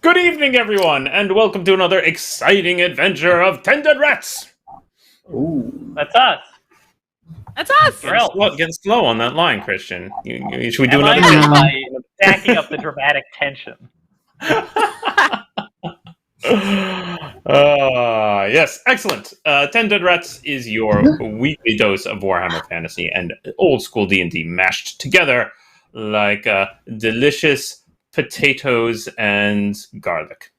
Good evening, everyone, and welcome to another exciting adventure of 10 Dead Rats! Ooh. That's us. That's us! Getting slow on that line, Christian. Should we do Am another I bit? by backing up the dramatic tension? Yes, excellent. 10 Dead Rats is your weekly dose of Warhammer Fantasy and old school D&D mashed together like delicious potatoes and garlic.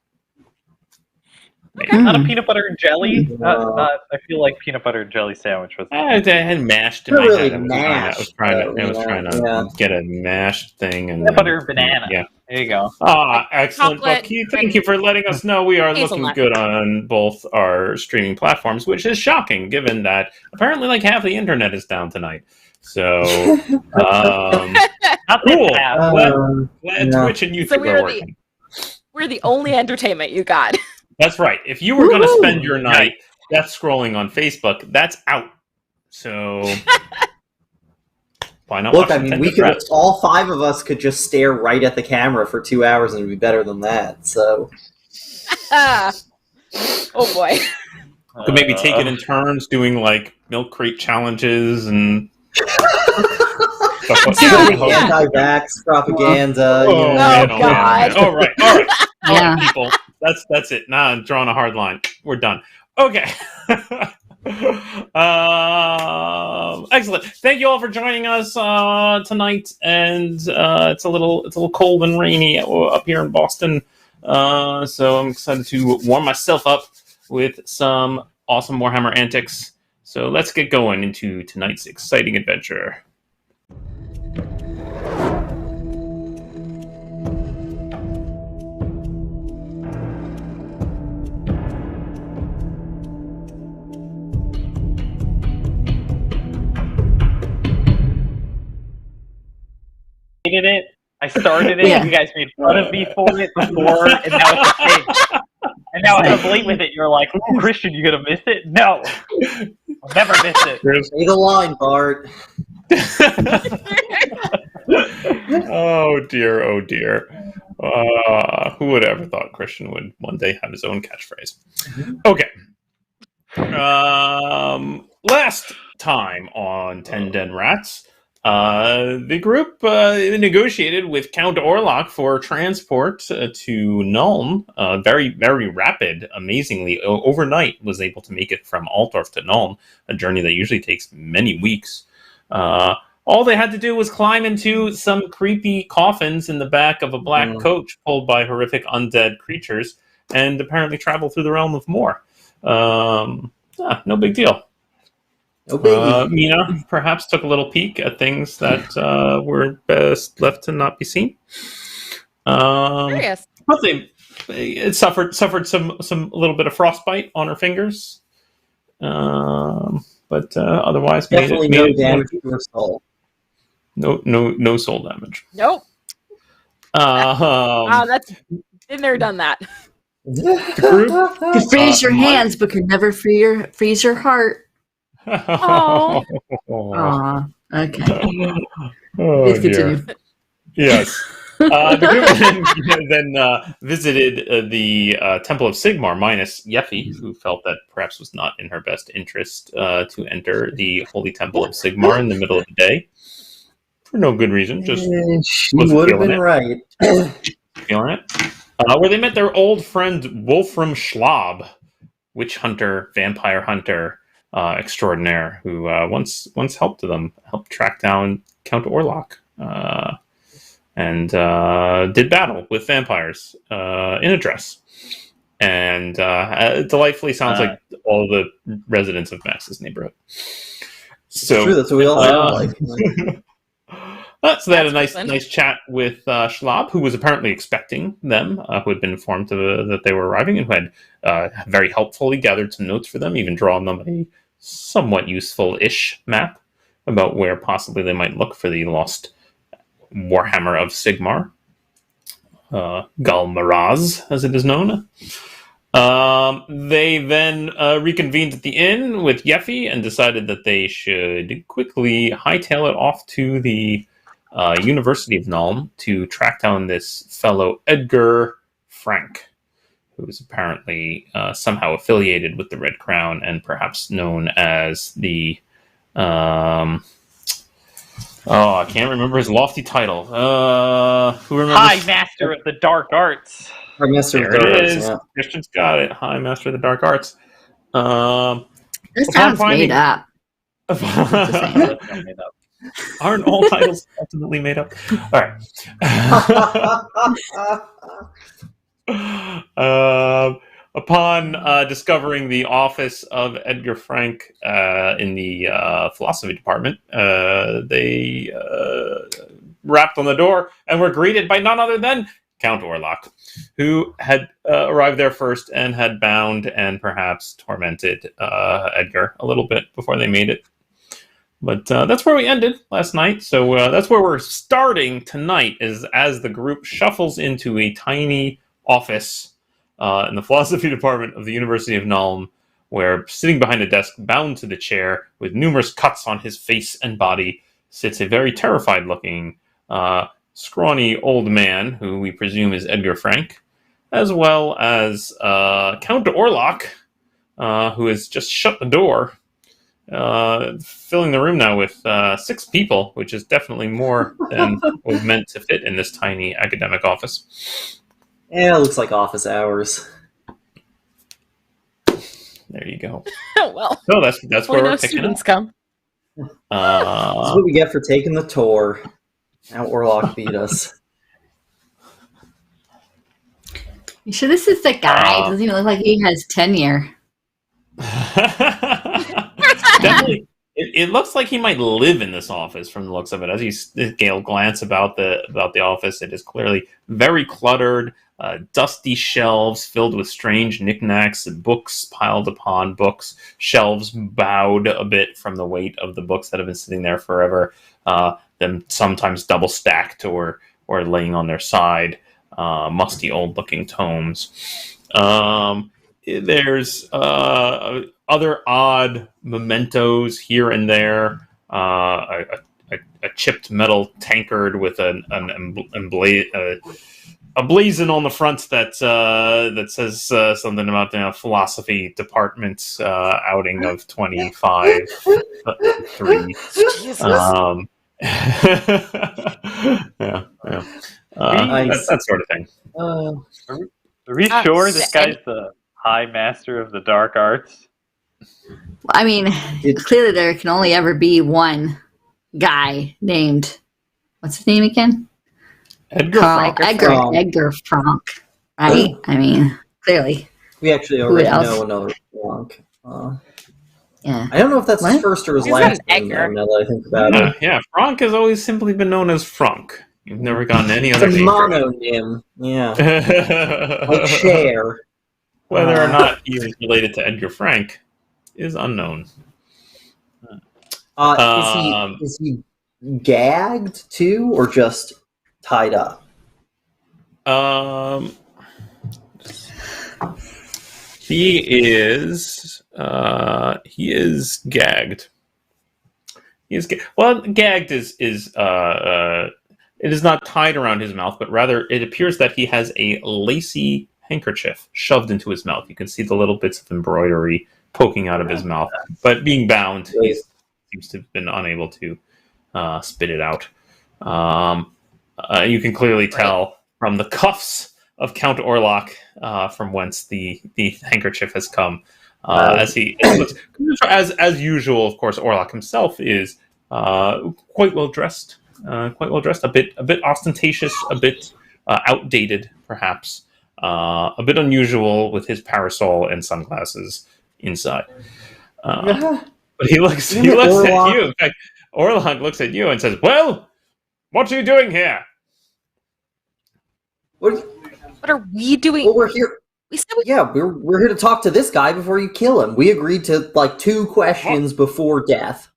Not a peanut butter and jelly. I feel like peanut butter and jelly sandwich was. I had mashed in Not my really head. mashed, I was trying to get a mashed thing. And Peanut butter and banana. Yeah. There you go. Excellent. Chocolate. Bucky, thank you for letting us know we are looking Hazelnut. good on both our streaming platforms, which is shocking given that apparently like half the internet is down tonight. So, Not cool. this half. Glad Twitch and YouTube So are working. We're the only entertainment you got. That's right. If you were going to spend your night death scrolling on Facebook, that's out. So, why not? Look, watch I mean, Nintendo we could Draft? all five of us could just stare right at the camera for 2 hours, and it'd be better than that. So, Oh boy. Could maybe take it in turns doing like milk crate challenges and stuff like that. anti-vax propaganda. Oh, you know. man, Oh, God. All right, Yeah. people. That's it. Now I'm drawing a hard line. We're done. Okay. Excellent. Thank you all for joining us tonight. And it's a little cold and rainy up here in Boston. So I'm excited to warm myself up with some awesome Warhammer antics. So let's get going into tonight's exciting adventure. Hated it. I started it. Yeah. You guys made fun of me for it before, and now it's a thing. And now I'm late with it. You're like, "Oh, Christian, you gonna miss it?" No, I'll never miss it. Say the line, Bart. Oh dear, oh dear. Who would ever thought Christian would one day have his own catchphrase? Okay. Last time on 10 Dead Rats, the group negotiated with Count Orlock for transport to Nuln. Very, very rapid, amazingly. Overnight was able to make it from Altdorf to Nuln, a journey that usually takes many weeks. All they had to do was climb into some creepy coffins in the back of a black coach pulled by horrific undead creatures and apparently travel through the realm of Mor. No big deal. No biggie. Mina perhaps took a little peek at things that were best left to not be seen. Curious. But it suffered some a little bit of frostbite on her fingers. But otherwise Definitely made no it damage to her soul. No soul damage. Nope. That's been there, done that. The You can freeze your hands, but can never freeze your heart. Oh. Aw, okay. Oh, Please dear. continue. Yes. The group then visited the Temple of Sigmar, minus Yeffy, who felt that perhaps was not in her best interest to enter the Holy Temple of Sigmar in the middle of the day. For no good reason, just She wasn't would have feeling been it. right. feeling it. Where they met their old friend Wolfram Schlob, witch hunter, vampire hunter extraordinaire, who once helped track down Count Orlock. And did battle with vampires in a dress. And delightfully sounds like all the residents of Max's neighborhood. So True, that's what we all sound like. So they had a nice chat with Schlob, who was apparently expecting them, who had been informed that they were arriving, and who had very helpfully gathered some notes for them, even drawn them a somewhat useful-ish map about where possibly they might look for the lost Warhammer of Sigmar, Gal Maraz, as it is known. They then reconvened at the inn with Yeffy and decided that they should quickly hightail it off to the University of Nuln to track down this fellow Edgar Frank, who is apparently somehow affiliated with the Red Crown and perhaps known as the... I can't remember his lofty title. Who remembers? High Master of the Dark Arts. Our Master There of the it Arts, is. yeah. Christian's got it. High Master of the Dark Arts. This sounds made up. Aren't all titles ultimately made up? All right. Upon discovering the office of Edgar Frank in the philosophy department, they rapped on the door and were greeted by none other than Count Orlock, who had arrived there first and had bound and perhaps tormented Edgar a little bit before they made it. But that's where we ended last night. So that's where we're starting tonight, is as the group shuffles into a tiny office in the philosophy department of the University of Nuln, where sitting behind a desk, bound to the chair, with numerous cuts on his face and body, sits a very terrified-looking, scrawny old man, who we presume is Edgar Frank, as well as Count Orlock, who has just shut the door, filling the room now with 6 people, which is definitely more than was meant to fit in this tiny academic office. Yeah, it looks like office hours. There you go. Well, So that's where no we're picking up. students come. This is what we get for taking the tour. Now Orlock beat us. You sure this is the guy? Doesn't even look like he has tenure. Definitely, it looks like he might live in this office from the looks of it. As you glance about the office, it is clearly very cluttered. Dusty shelves filled with strange knickknacks and books piled upon books. Shelves bowed a bit from the weight of the books that have been sitting there forever. Them sometimes double stacked or laying on their side. Musty old looking tomes. There's other odd mementos here and there. A chipped metal tankard with a blazon on the front that says something about the philosophy department outing of 25 3. Yeah. Nice. That sort of thing. Are we sure this guy's the High Master of the Dark Arts? Well, I mean, clearly there can only ever be one guy named, what's his name again? Edgar Frank. Edgar Frank, right? I mean, clearly. We actually already know another Frank. Yeah. I don't know if that's his What? first or his He's last an name, Edgar. though, now that I think about it. Yeah, Frank has always simply been known as Frank. You've never gotten any It's other a name. mononym. Yeah. Like Cher. Whether or not he is related to Edgar Frank is unknown. Is he gagged too, or just tied up? He is gagged. Gagged is it is not tied around his mouth, but rather it appears that he has a lacy handkerchief shoved into his mouth. You can see the little bits of embroidery poking out of his mouth. But being bound, he seems to have been unable to spit it out. You can clearly tell from the cuffs of Count Orlock from whence the handkerchief has come. As he looks, as usual, of course, Orlock himself is quite well dressed. A bit ostentatious, a bit outdated, perhaps. A bit unusual with his parasol and sunglasses inside. But he looks at you. In fact, Orlock looks at you and says, "Well, what are you doing here?" What are we doing? Well, we're here. We said We're here to talk to this guy before you kill him. We agreed to 2 questions before death.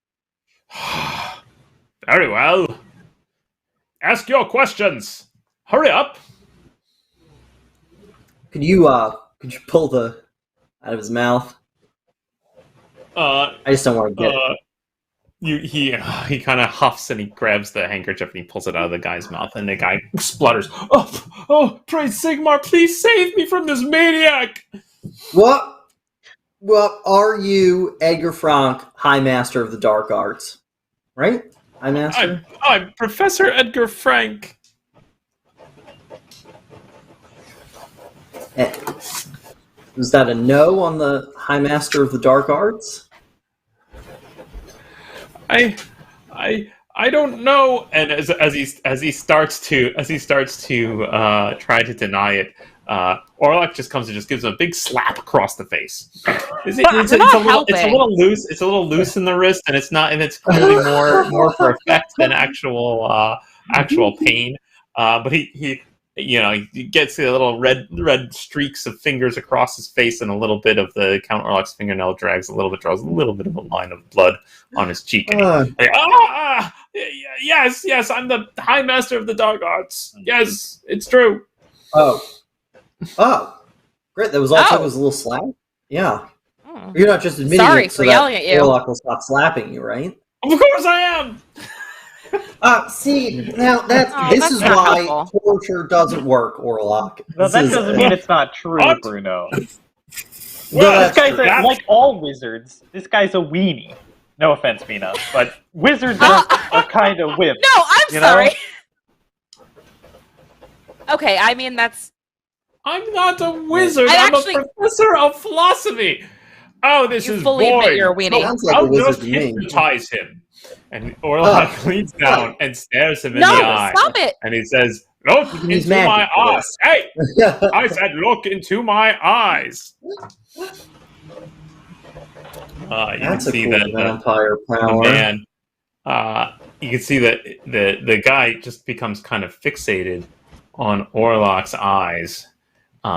Very well. Ask your questions. Hurry up. Could you pull the out of his mouth? I just don't want to get he kind of huffs and he grabs the handkerchief and he pulls it out of the guy's mouth, and the guy splutters. Oh, praise Sigmar, please save me from this maniac. What are you, Edgar Frank, High Master of the Dark Arts? Right? High Master? I'm Professor Edgar Frank. Was that a no on the High Master of the Dark Arts? I don't know. And as he starts to try to deny it, Orlock just comes and just gives him a big slap across the face. It's a little loose. It's a little loose in the wrist, and it's clearly more for effect than actual pain. But he gets a little red streaks of fingers across his face, and a little bit of the Count Orlock's fingernail draws a little bit of a line of blood on his cheek. Yes, I'm the High Master of the Dark Arts. Yes, it's true. Oh, great! That was all it took was a little slap. Yeah, you're not just admitting Sorry it for so yelling that at you. Orlock will stop slapping you, right? Of course I am. See, now this is not why helpful. torture doesn't work, Orlock. Well, that doesn't mean it's not true, What? Bruno. Well, This guy's true. like all wizards. This guy's a weenie. No offense, Mina, but wizards are kind of wimps. No, I'm you know? sorry. Okay, I mean that's. I'm not a wizard. I I'm actually- a professor of philosophy. Oh, this You is fully boring. admit you're a weenie. Sounds like a I'll wizard just to me. hypnotize him. And Orlock leans down and stares him in the No, eye. stop it! And he says, "Look He's into magic my for eyes." this. Hey, I said, "Look into my eyes." You can That's a see cool that vampire the power. man. You can see that the guy just becomes kind of fixated on Orlock's eyes.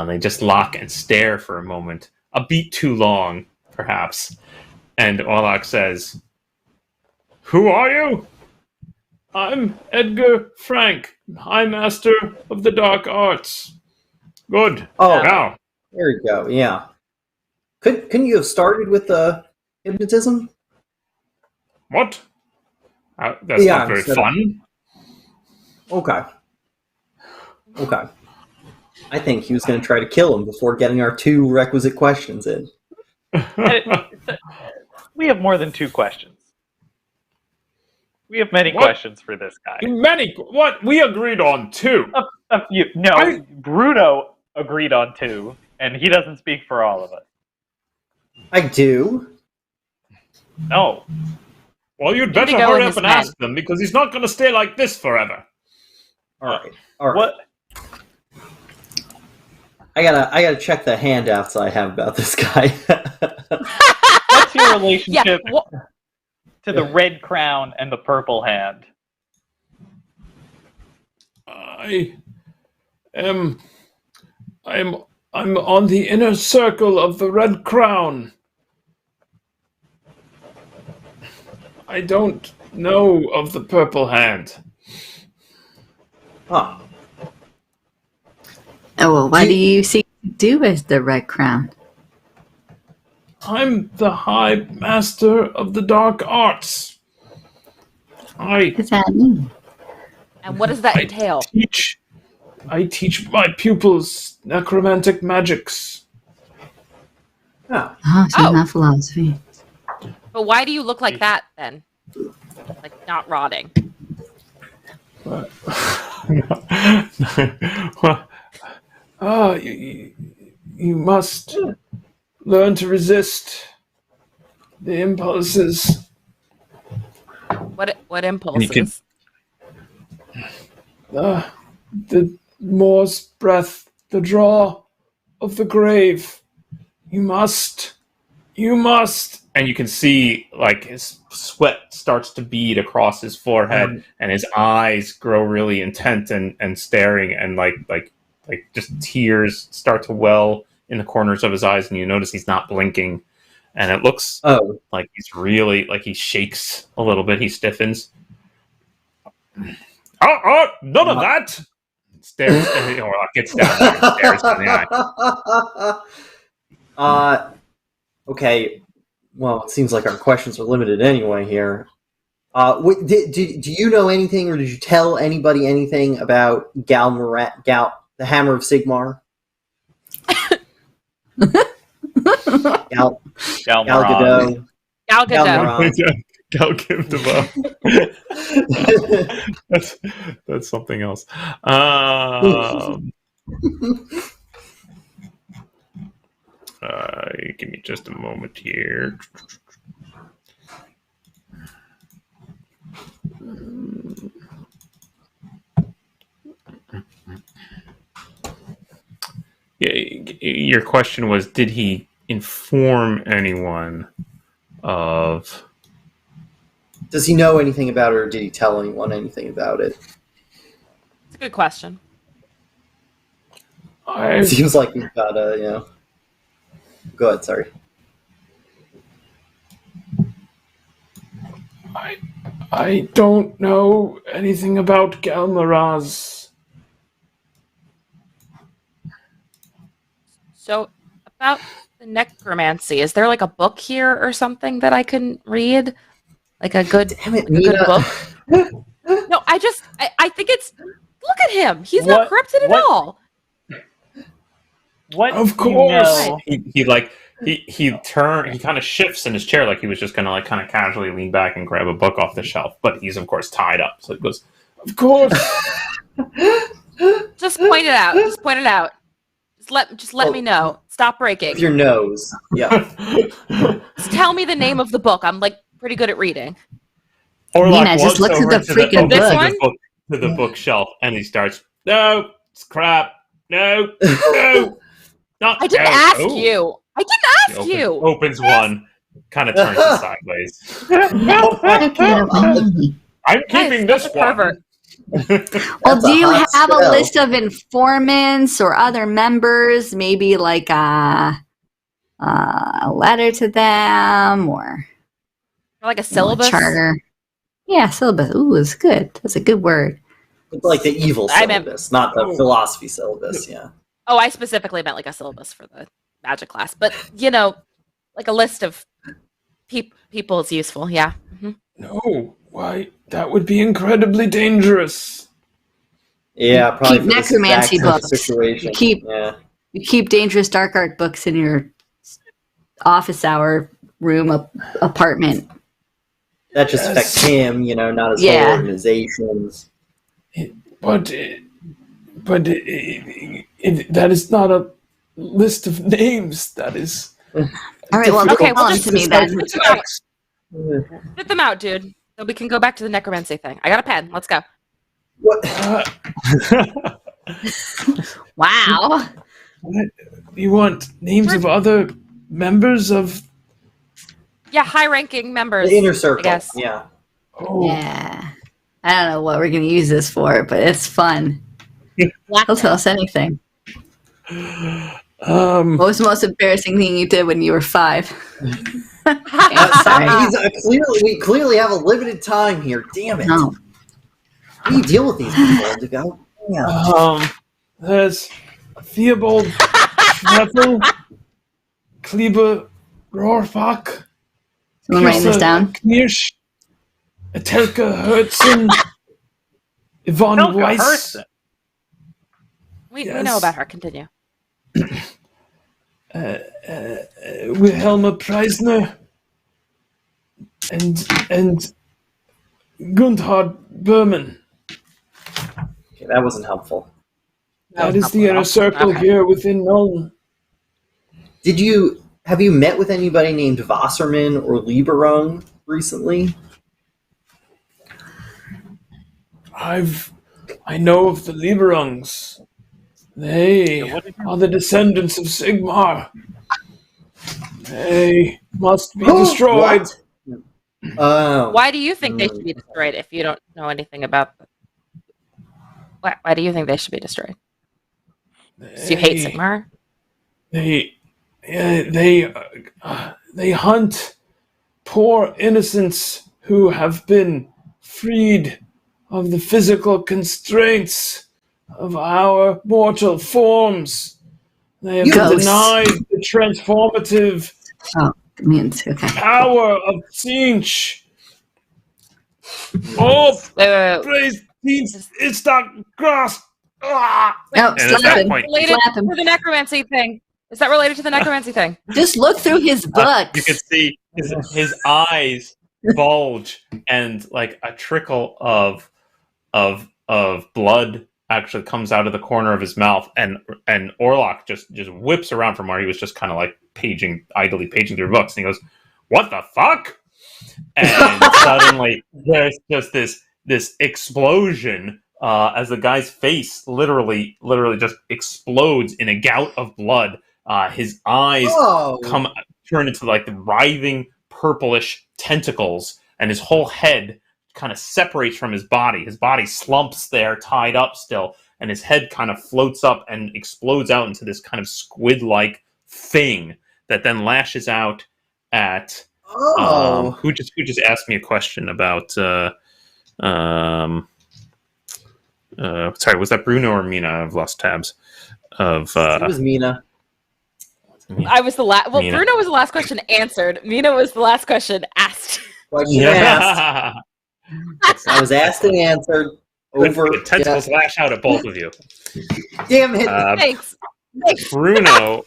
They just lock and stare for a moment, a beat too long, perhaps. And Orlock says, "Who are you?" "I'm Edgar Frank, High Master of the Dark Arts." "Good. Oh, Now, there you go. Yeah. Couldn't you have started with the hypnotism? what? That's Yeah, not very instead of- fun." Okay. I think he was going to try to kill him before getting our 2 requisite questions in. We have more than 2 questions. We have many What? questions for this guy. What? We agreed on 2. A few. No, Bruno agreed on 2, and he doesn't speak for all of us. I do. No. Well, you'd Need better to go hurry in up his and head. ask them, because he's not going to stay like this forever. All right. What? I gotta check the handouts I have about this guy. What's your relationship Yeah. to the red crown and the purple hand? I'm on the inner circle of the Red Crown. I don't know of the Purple Hand. Huh. Oh, well, what do you seek to do as the Red Crown? I'm the High Master of the Dark Arts. What does that mean? And what does that entail? I teach my pupils necromantic magics. Oh. Oh, so Oh. not philosophy. But why do you look like that then? Like not rotting. You must learn to resist the impulses. What impulses? The Moor's breath, the draw of the grave. You must. And you can see, like, his sweat starts to bead across his forehead, and his eyes grow really intent and staring, and like just tears start to well in the corners of his eyes, and you notice he's not blinking, and it looks like he's really, like, he shakes a little bit, he stiffens. None of that! Stares, Orlock gets down there and stares in the eye. Okay. Well, it seems like our questions are limited anyway here. Do you know anything, or did you tell anybody anything about the Hammer of Sigmar? Gal Gadot. Gal Gadot. Gal Gadot. That's something else. Give me just a moment here. Your question was, did he inform anyone of... Does he know anything about it, or did he tell anyone anything about it? It's a good question. It seems like we've got a, Go ahead, sorry. I don't know anything about Galmaraz. So, about the necromancy, is there like a book here or something that I can read? Like a good, Damn it, a good Nina. book? No, I think it's... Look at him! He's not corrupted at all! What? Of do you course. know? He kind of shifts in his chair like he was just gonna kind of casually lean back and grab a book off the shelf, but he's of course tied up. So he goes, "Of course." Just point it out. Just point it out. Just let me know. Stop breaking. With your nose. Yeah. Just tell me the name of the book. I'm like pretty good at reading. Orlock Nina, just walks look at over the to freaking book. to the bookshelf, and he starts, "No, it's crap. No, no, not." I didn't no. ask Oh. you. I didn't ask you. Opens one, kind of turns it sideways. I'm keeping Guys, this that's a one. pervert. Well, do you hot have a spell. list of informants or other members? Maybe like a letter to them or Or like a syllabus. charter. Yeah, syllabus. Ooh, it's good. That's a good word. It's like the evil I meant- syllabus, not the philosophy syllabus, yeah. Oh, I specifically meant like a syllabus for the magic class, but like a list of people is useful. Yeah. Mhm. No, why? That would be incredibly dangerous. Yeah, probably Keep for this necromancy exact type of books. situation. You keep dangerous dark art books in your office hour room apartment. That just affects him, not his whole organizations. But that is not a list of names. That is. All right, well, Okay, tell we'll them just to me then. Spit them out, dude. So we can go back to the necromancy thing. I got a pen. Let's go. What? Wow. What? You want names of other members of? Yeah, high-ranking members. The inner circle, I guess. yeah. Oh, Yeah. I don't know what we're going to use this for, but it's fun. He'll tell us anything. What was the most embarrassing thing you did when you were 5? Sorry. We clearly have a limited time here. Damn it. No. How do you deal with these people, Indigo? Yeah. There's Theobald Schweffel, Kleber Rohrfach, Someone writing this down? Knirsch, Etelka Hertzen, Yvonne Telka Weiss. Hertzen. We Yes. know about her. Continue. Wilhelma Preisner and Gundhard Berman. Okay, that wasn't helpful. That is the inner circle Okay. here within Nuln. Have you met with anybody named Wasserman or Lieberung recently? I know of the Lieberungs. They are the descendants of Sigmar. They must be destroyed. What? Oh. Why do you think they should be destroyed if you don't know anything about them? Why do you think they should be destroyed? Do you hate Sigmar? They hunt poor innocents who have been freed of the physical constraints of our mortal forms. They have Ghosts. denied the transformative Oh, means okay. power of Tzeentch. Oh, Wait. please, teams, it's not grass. Ah! No, And at slap that him. point, Related Slap him. to the necromancy thing. Is that related to the necromancy thing? Just look through his books. you can see his eyes bulge, and like a trickle of blood actually comes out of the corner of his mouth, and Orlock just whips around from where he was just kind of like idly paging through books, and he goes, "What the fuck?" And suddenly there's just this explosion as the guy's face literally just explodes in a gout of blood. His eyes turn into like the writhing purplish tentacles, and his whole head kind of separates from his body. His body slumps there, tied up still, and his head kind of floats up and explodes out into this kind of squid-like thing that then lashes out at who just asked me a question about sorry, was that Bruno or Mina? I've lost tabs of It was Mina. I was the last. Well, Mina. Bruno was the last question answered. Mina was the last question asked. Question asked. I was asked and answered. Over. Good. Tentacles lash out at both of you. Damn it. Thanks. Bruno,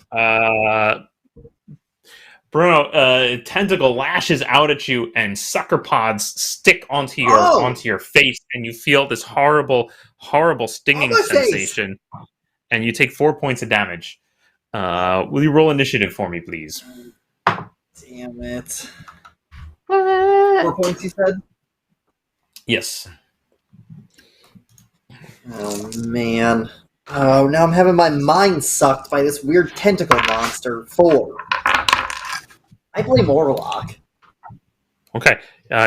tentacle lashes out at you, and sucker pods stick onto your face, and you feel this horrible stinging sensation, and you take 4 points of damage. Will you roll initiative for me, please? Damn it. What? 4 points, you said? Yes. Oh, man. Oh, now I'm having my mind sucked by this weird tentacle monster. 4. I blame Orlock. Okay.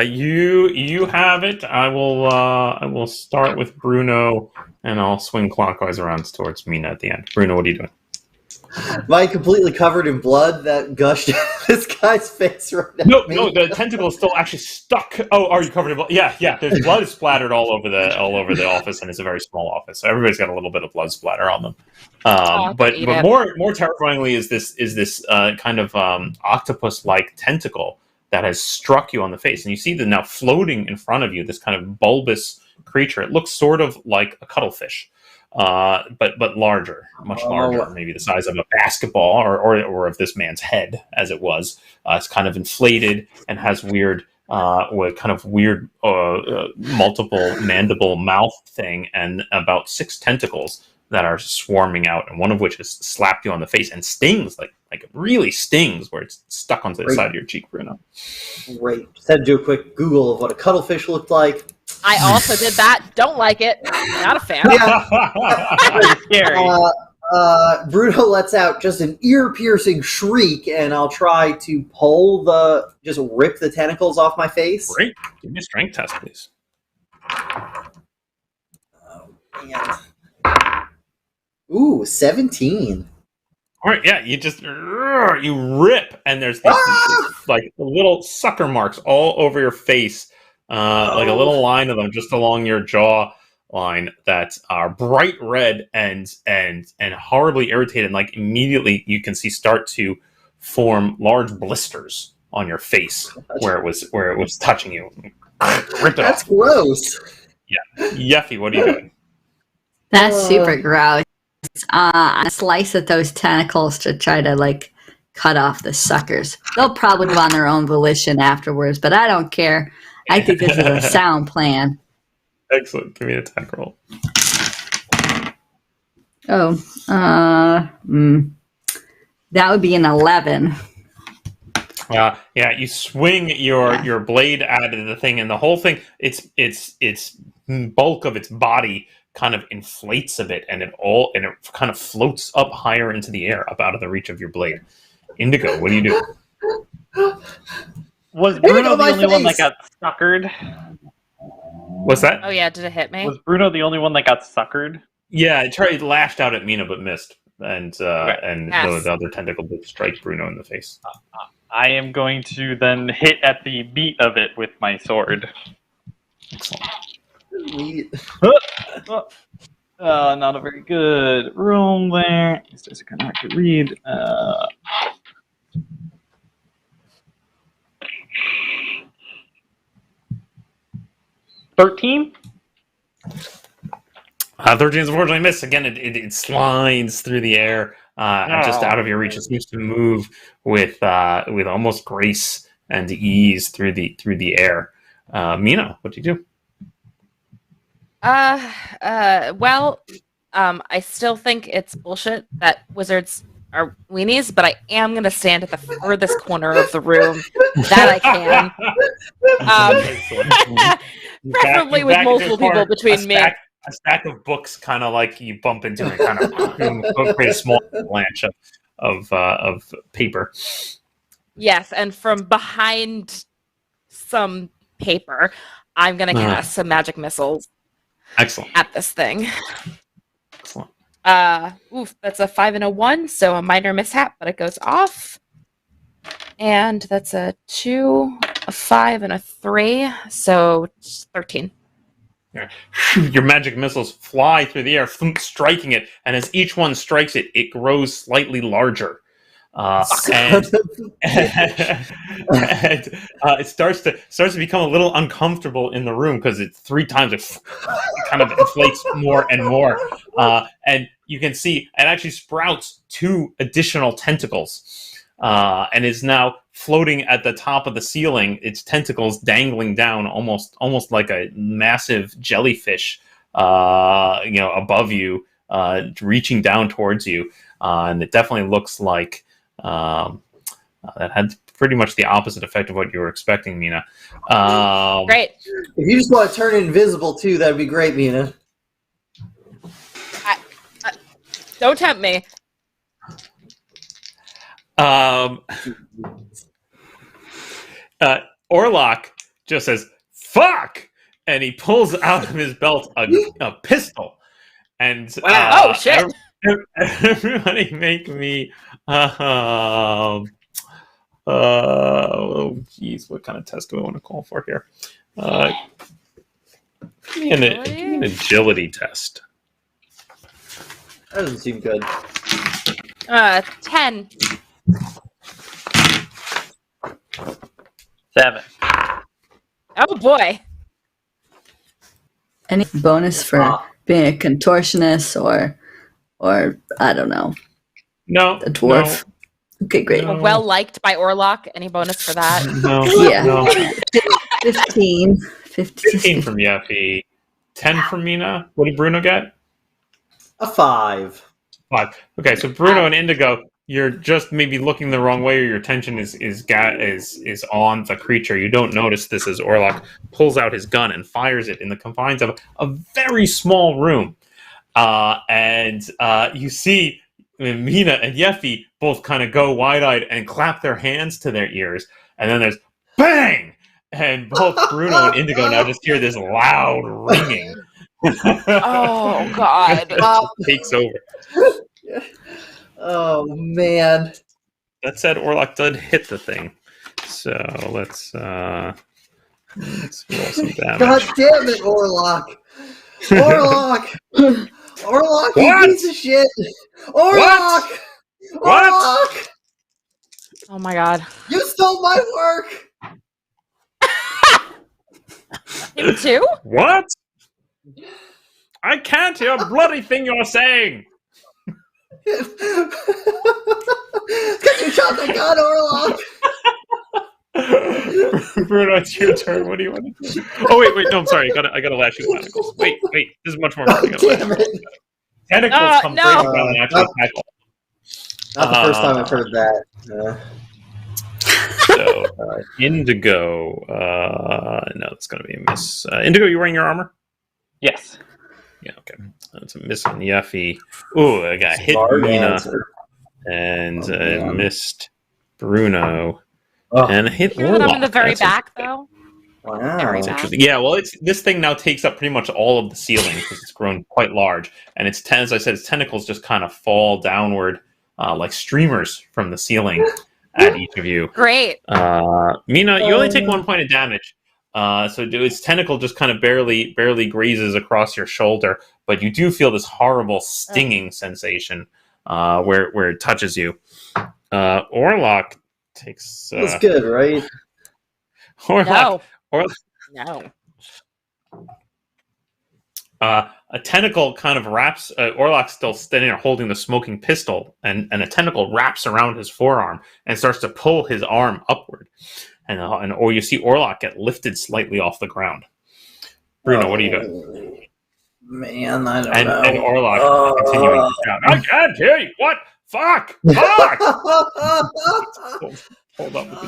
You have it. I will start with Bruno, and I'll swing clockwise around towards Mina at the end. Bruno, what are you doing? Am I completely covered in blood that gushed out of this guy's face right now? No, the tentacle is still actually stuck. Oh, are you covered in blood? Yeah. There's blood splattered all over the office, and it's a very small office, so everybody's got a little bit of blood splatter on them. But more terrifyingly is this kind of octopus-like tentacle that has struck you on the face, and you see that now floating in front of you, this kind of bulbous creature. It looks sort of like a cuttlefish. But larger, much larger, maybe the size of a basketball or of this man's head, as it was. It's kind of inflated and has weird multiple mandible mouth thing, and about 6 tentacles that are swarming out, and one of which has slapped you on the face and stings, like it really stings, where it's stuck onto the side of your cheek, Bruno. Great. Just had to do a quick Google of what a cuttlefish looked like. I also did that. Don't like it. Not a fan. It's scary. Bruno lets out just an ear-piercing shriek, and I'll try to just rip the tentacles off my face. Great. Give me a strength test, please. Oh, man. Ooh, 17. All right, yeah, you rip, and there's these like little sucker marks all over your face, like a little line of them just along your jaw line that are bright red and horribly irritated. And like immediately, you can see start to form large blisters on your face where it was touching you. Rip it That's off. gross. Yeah, Yeffy, what are you doing? That's super gross. I slice at those tentacles to try to like cut off the suckers. They'll probably go on their own volition afterwards, but I don't care. I think this is a sound plan. Excellent. Give me an attack roll. That would be an 11. Yeah, you swing your blade out of the thing, and the whole thing, its bulk of its body kind of inflates a bit, and it kind of floats up higher into the air, up out of the reach of your blade. Indigo, what do you do? Was Bruno the only one that got suckered? What's that? Oh yeah, did it hit me? Was Bruno the only one that got suckered? Yeah, it lashed out at Mina but missed, and Yes. the other tentacle did strike Bruno in the face. I am going to then hit at the beat of it with my sword. Excellent. Not a very good roll there. It's kind of hard to read. 13? 13 is unfortunately missed. Again, it slides through the air, just out of your reach. It seems to move with almost grace and ease through the air. Mina, what do you do? Well, I still think it's bullshit that wizards are weenies, but I am going to stand at the furthest corner of the room that I can. Preferably with multiple people between me. A stack of books, kind of like you bump into and kind of create a small avalanche of paper. Yes, and from behind some paper, I'm going to cast some magic missiles. Excellent. At this thing. Excellent. That's a 5 and a 1, so a minor mishap, but it goes off. And that's a 2, a 5, and a 3, so 13. Yeah. Your magic missiles fly through the air, striking it, and as each one strikes it, it grows slightly larger. And it starts to become a little uncomfortable in the room because it's 3 times it kind of inflates more and more, and you can see it actually sprouts 2 additional tentacles, and is now floating at the top of the ceiling. Its tentacles dangling down, almost like a massive jellyfish, above you, reaching down towards you, and it definitely looks like. That had pretty much the opposite effect of what you were expecting, Mina. Great. If you just want to turn invisible too, that'd be great, Mina. Don't tempt me. Orlock just says "fuck," and he pulls out of his belt a pistol. And wow. Oh shit! Everybody make me. Oh, geez, what kind of test do I want to call for here? Give me an agility test. That doesn't seem good. 10. 7. Oh boy. Any bonus for being a contortionist or I don't know. No. A dwarf. No. Okay, great. No. Well liked by Orlock. Any bonus for that? No. Yeah. No. 15. 15 from Yeffy. 10 from Mina. What did Bruno get? A 5. 5. Okay, so Bruno and Indigo, you're just maybe looking the wrong way, or your attention is on the creature. You don't notice this as Orlock pulls out his gun and fires it in the confines of a very small room. And you see Mina and Yeffy both kind of go wide-eyed and clap their hands to their ears. And then there's bang! And both Bruno and Indigo now just hear this loud ringing. Oh, God. Takes over. Oh, man. That said, Orlock did hit the thing. So let's roll some damage. God damn it, Orlock! Orlock! Orlock, you What? piece of shit! Orlock! What? Orlock! Oh my God. You stole my work! Him too? What? I can't hear a bloody thing you're saying! Because you shot the gun, Orlock! Bruno, it's your turn. What do you want to do? Oh, wait, no, I'm sorry. I gotta lash you tentacles. Wait, this is much more fun. Damn it. Tentacles come no. breaking down and actually tackle. Not the first time I've heard that. So, Indigo. No, that's going to be a miss. Indigo, you wearing your armor? Yes. Yeah, okay. That's a miss on Yeffy. Ooh, I got hit Smart Mina answer. and man. missed Bruno. Oh. And hit Sure that I'm in the Orlock. very That's back, interesting. though. Wow. That's interesting. Yeah, well, this thing now takes up pretty much all of the ceiling because it's grown quite large, and as I said, its tentacles just kind of fall downward like streamers from the ceiling at each of you. Great. Mina, you only take 1 point of damage, so its tentacle just kind of barely grazes across your shoulder, but you do feel this horrible stinging sensation where it touches you. Orlock takes. That's good, right? Orlock. No. No. A tentacle kind of wraps. Orlock's still standing there holding the smoking pistol, and a tentacle wraps around his forearm and starts to pull his arm upward. Or you see Orlock get lifted slightly off the ground. Bruno, what are you doing? Man, I don't know. And Orlock continuing to shout, I can't hear you! What? Fuck! Fuck! Hold up with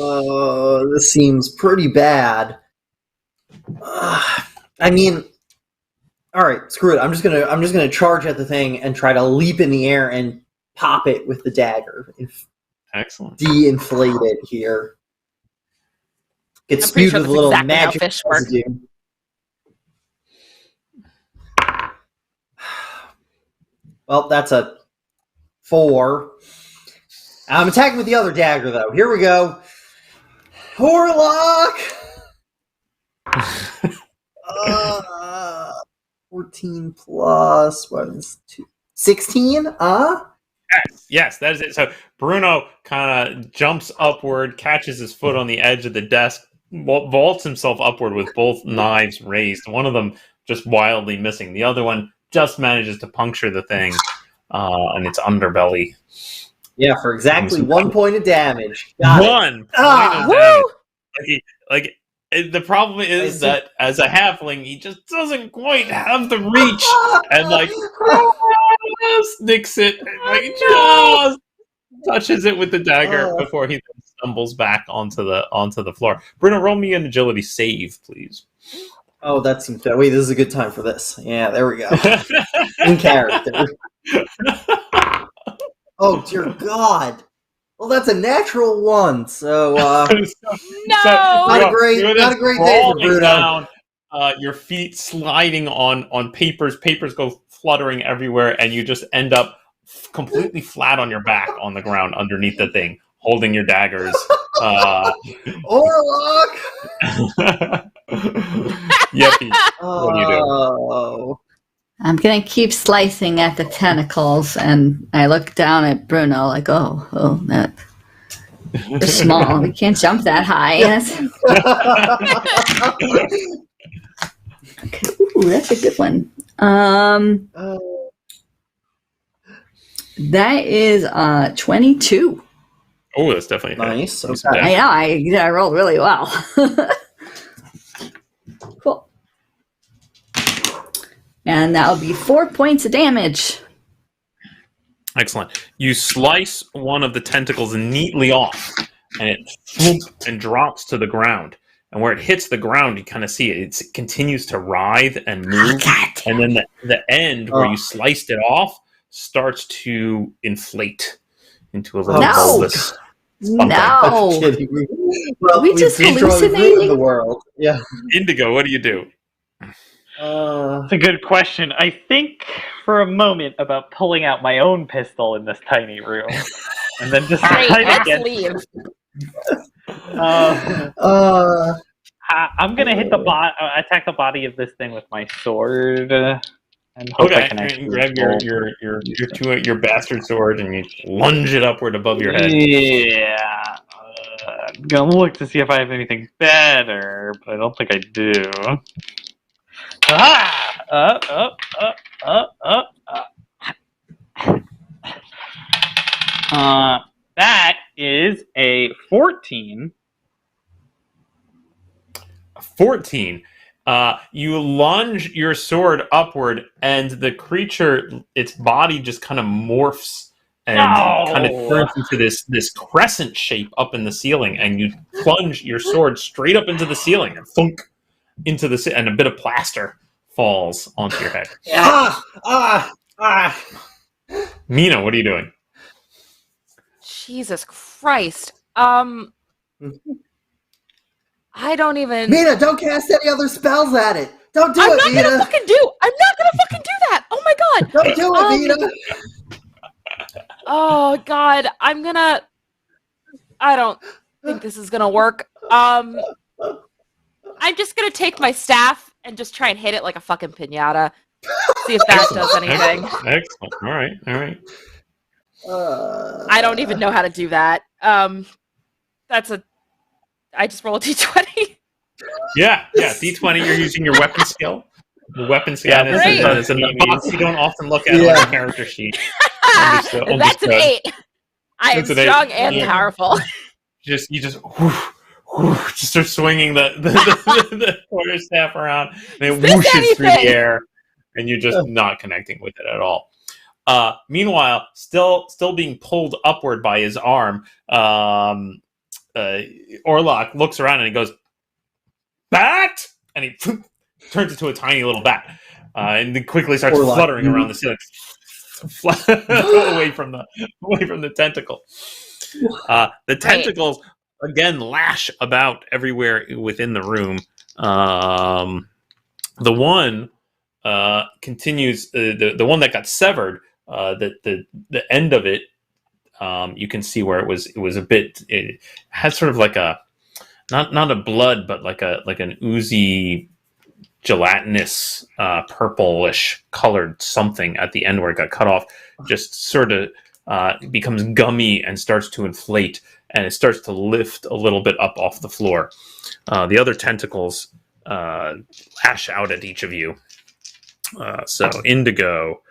the this seems pretty bad. I mean, all right, screw it. I'm just gonna charge at the thing and try to leap in the air and pop it with the dagger. Excellent. De-inflate it here. Get I'm pretty spewed sure with a that's little exactly how magic fish work. residue. Well, that's a 4. I'm attacking with the other dagger, though. Here we go. Orlock! 14 plus, what is 2? 16? Yes, that is it. So Bruno kind of jumps upward, catches his foot on the edge of the desk, vaults himself upward with both knives raised. One of them just wildly missing. The other one just manages to puncture the thing and its underbelly. Yeah, for exactly 1 point of damage. 1 point of Woo! damage. The problem is that as a halfling, he just doesn't quite have the reach, and nicks it, just touches it with the dagger before he stumbles back onto the floor. Bruno, roll me an agility save, please. Oh, that seems fair. Wait, this is a good time for this. Yeah, there we go. In character. Oh dear God. Well, that's a natural 1. So No! not a great day for Bruno. Down, your feet sliding on papers. Papers go fluttering everywhere, and you just end up completely flat on your back on the ground underneath the thing, holding your daggers. Orlock! Yippee. What do you do? Oh. I'm gonna keep slicing at the tentacles, and I look down at Bruno like, that they're small. We can't jump that high. Okay. Ooh, that's a good one. That is 22. Oh, that's definitely Nice. Okay. I know. I rolled really well. Cool. And that will be 4 points of damage. Excellent. You slice one of the tentacles neatly off, and it and drops to the ground. And where it hits the ground, you kind of see it. It continues to writhe and move. And then the end where you sliced it off starts to inflate into a little bulbous. No. Well, we just hallucinating the world. Yeah. Indigo, what do you do? That's a good question. I think for a moment about pulling out my own pistol in this tiny room, and then just Great, let's leave. I'm gonna hit attack the body of this thing with my sword, and hope I can actually grab your bastard sword and you lunge it upward above your head. Yeah, I'm gonna look to see if I have anything better, but I don't think I do. That is a 14. 14. You lunge your sword upward, and the creature, its body just kind of morphs and kind of turns into this crescent shape up in the ceiling, and you plunge your sword straight up into the ceiling and thunk into the and a bit of plaster falls onto your head. Mina, what are you doing? Jesus Christ. I don't even. Mina, don't cast any other spells at it. Don't do I'm it, not Mina. gonna fucking do. I'm not gonna fucking do that. Oh my god. Don't do it, Mina. Oh god. I don't think this is gonna work. I'm just gonna take my staff and just try and hit it like a fucking piñata. See if that does anything. Excellent. All right. I don't even know how to do that. I just rolled a d20. Yeah. D20. You're using your weapon skill. Your weapon skill Yeah, is a box you don't often look at on the character sheet. That's an 8. I am That's an 8. strong and Yeah. powerful. You just start swinging the quarterstaff around, and it Is this whooshes through the anything? air, and you're just not connecting with it at all. Meanwhile, still being pulled upward by his arm, Orlock looks around and he goes, "Bat!" and he turns into a tiny little bat, and then quickly starts Orlock. fluttering around the ceiling, away from the tentacle. The tentacles again lash about everywhere within the room. The one continues. The one that got severed. The end of it. You can see where it was a bit. It had sort of like a not a blood, but like an oozy, gelatinous, purplish colored something at the end where it got cut off. Just sort of becomes gummy and starts to inflate, and it starts to lift a little bit up off the floor. The other tentacles lash out at each of you. So Indigo.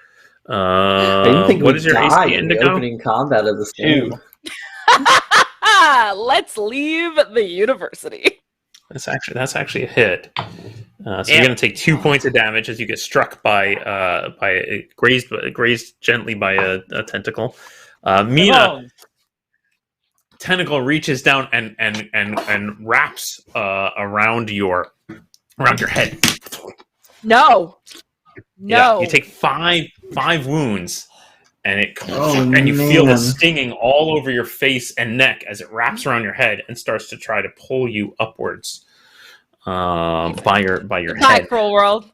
I didn't think what we'd is your die AC, in the Indigo? opening combat of this game. 2. Let's leave the university. That's actually a hit. So you're going to take 2 points of damage as you get struck by grazed gently by a tentacle. Mina, tentacle reaches down and wraps around your head. No. Yeah, you take five wounds, and you feel the stinging all over your face and neck as it wraps around your head and starts to try to pull you upwards by your Hi, head. cruel world.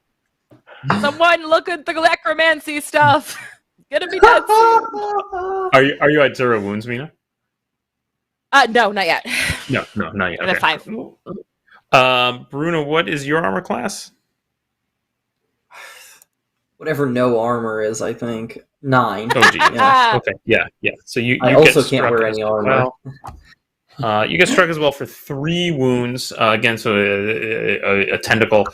Someone look at the necromancy stuff. It's gonna be dead soon. Are you at 0 wounds, Mina? No, not yet. No, not yet. I'm at 5. Bruno, what is your armor class? Whatever no armor is, I think. 9. Oh, gee. Yeah. Okay, yeah. So you I get also can't struck wear as any armor. well. You get struck as well for 3 wounds against a tentacle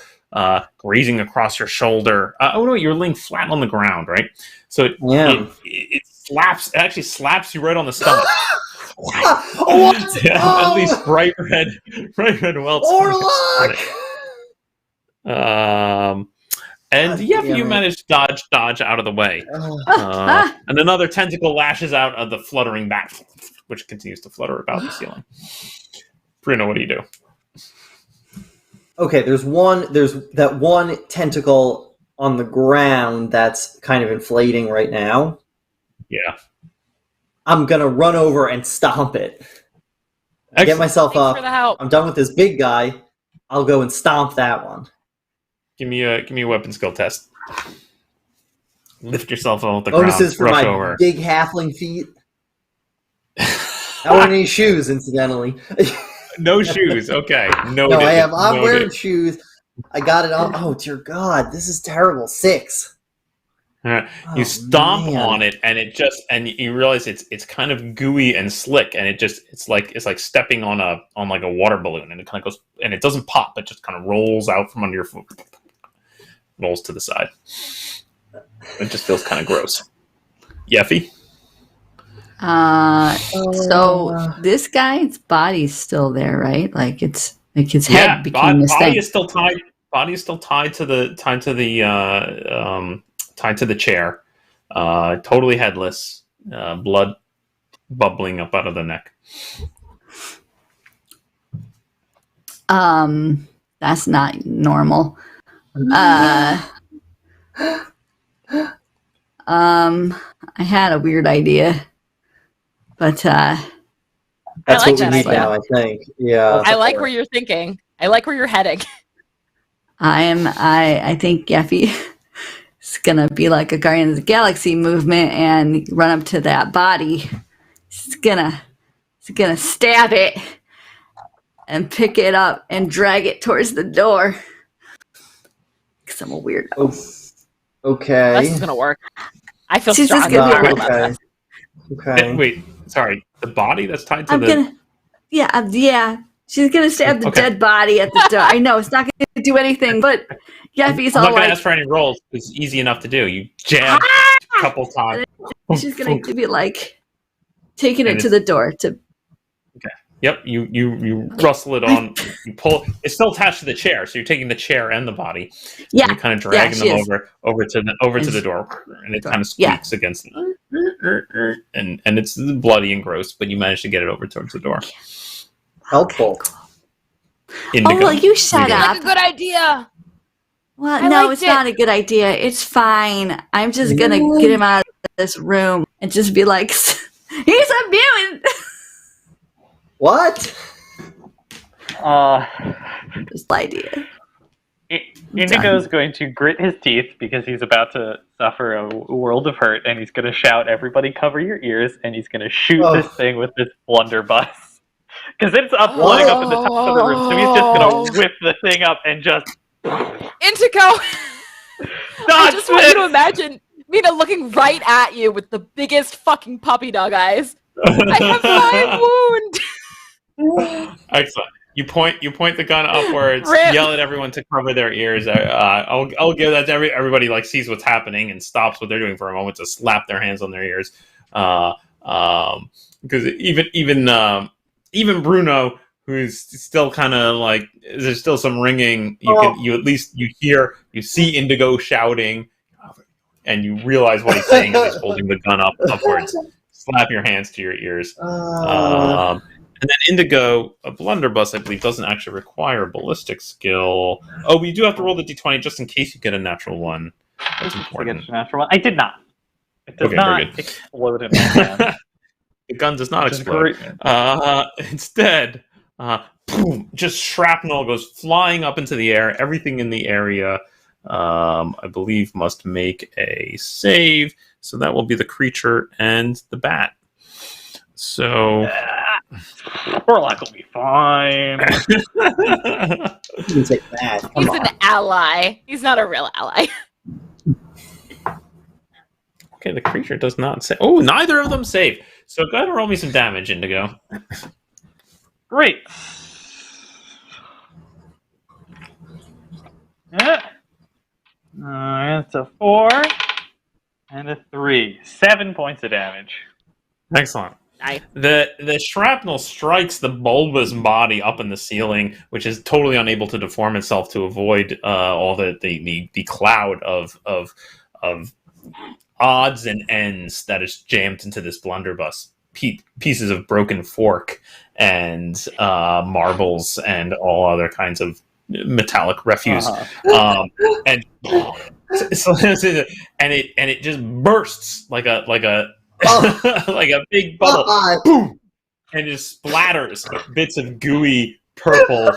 grazing across your shoulder. Oh no, you're laying flat on the ground, right? So it actually slaps you right on the stomach. What? At least bright red welts. Orlock! And God you damn manage to dodge out of the way. And another tentacle lashes out of the fluttering bat, which continues to flutter about the ceiling. Bruno, what do you do? Okay, there's that one tentacle on the ground that's kind of inflating right now. Yeah. I'm gonna run over and stomp it. Excellent. Get myself Thanks up. for the help. I'm done with this big guy. I'll go and stomp that one. Give me a weapon skill test. Lift yourself off the ground. Bonuses for Rush my over. big halfling feet. I don't need shoes, incidentally. No shoes. Okay. No, I am. I'm wearing shoes. I got it on. Oh dear God, this is terrible. 6. You stomp man. on it, and you realize it's kind of gooey and slick, and it's like stepping on like a water balloon, and it kind of goes, and it doesn't pop, it just kind of rolls out from under your foot, rolls to the side. It just feels kind of gross. Yeffy? So this guy's body's still there, right? Like his head became this body thing. is still tied. Body is still tied to the chair. Totally headless. Blood bubbling up out of the neck. That's not normal. I had a weird idea, but That's like what we that need idea. now, I think. Yeah. I like where you're thinking. I like where you're heading. I think Yeffy is gonna be like a Guardians of the Galaxy movement and run up to that body. He's gonna stab it and pick it up and drag it towards the door. Because I'm a weirdo. Oh, okay. This is gonna work. I feel She's just strongly gonna be about okay. this. Okay. Wait, sorry. The body that's tied to I'm gonna, yeah, She's gonna stab the Okay. dead body at the door. I know it's not gonna do anything, but Yeffy's I'm all not going to like, ask for any rolls. It's easy enough to do. You jab a couple times. she's gonna be like taking And it to it's- the door to. Yep, you rustle it on. You pull. It's still attached to the chair, so you're taking the chair and the body. Yeah, And you're kind of dragging she them is. over to the door, and it kind of Yeah. squeaks against it. And it's bloody and gross, but you manage to get it over towards the door. Helpful. Indigo. Oh, well, you shut Indigo. up. Like a good idea. Well, I no, liked it's it. not a good idea. It's fine. I'm just gonna get him out of this room and just be like, he's a mutant. What? Just idea. Indigo's going to grit his teeth because he's about to suffer a world of hurt, and he's going to shout, "Everybody cover your ears," and he's going to shoot Oh. this thing with this blunderbuss. Because it's up, floating up in the top of the room, so he's just going to whip the thing up and just... Indigo. I just want you to imagine Mina looking right at you with the biggest fucking puppy dog eyes. I have my wound. Excellent. You point the gun upwards. Rip. Yell at everyone to cover their ears. I'll give that to everybody. Like sees what's happening and stops what they're doing for a moment to slap their hands on their ears. Because even Bruno, who's still kind of like there's still some ringing. You see Indigo shouting, and you realize what he's saying as he's holding the gun upwards. Slap your hands to your ears. And then Indigo, a blunderbuss, I believe, doesn't actually require a ballistic skill. Oh, we do have to roll the d20 just in case you get a natural one. That's important. Natural one. I did not. It does Okay, very not good. explode in my hand. The gun does not Which is explode. great. Instead, boom, just shrapnel goes flying up into the air. Everything in the area, I believe, must make a save. So that will be the creature and the bat. So... Orlock will be fine. You can take that. Come He's on. an ally. He's not a real ally. Okay, the creature does not save. Oh, neither of them save. So go ahead and roll me some damage, Indigo. Great. It's a 4 and a 3. 7 points of damage. Excellent. Nice. The shrapnel strikes the bulbous body up in the ceiling, which is totally unable to deform itself to avoid all the cloud of odds and ends that is jammed into this blunderbuss. Pieces of broken fork and marbles and all other kinds of metallic refuse, and it just bursts like a like a big bubble, boom, and just splatters bits of gooey purple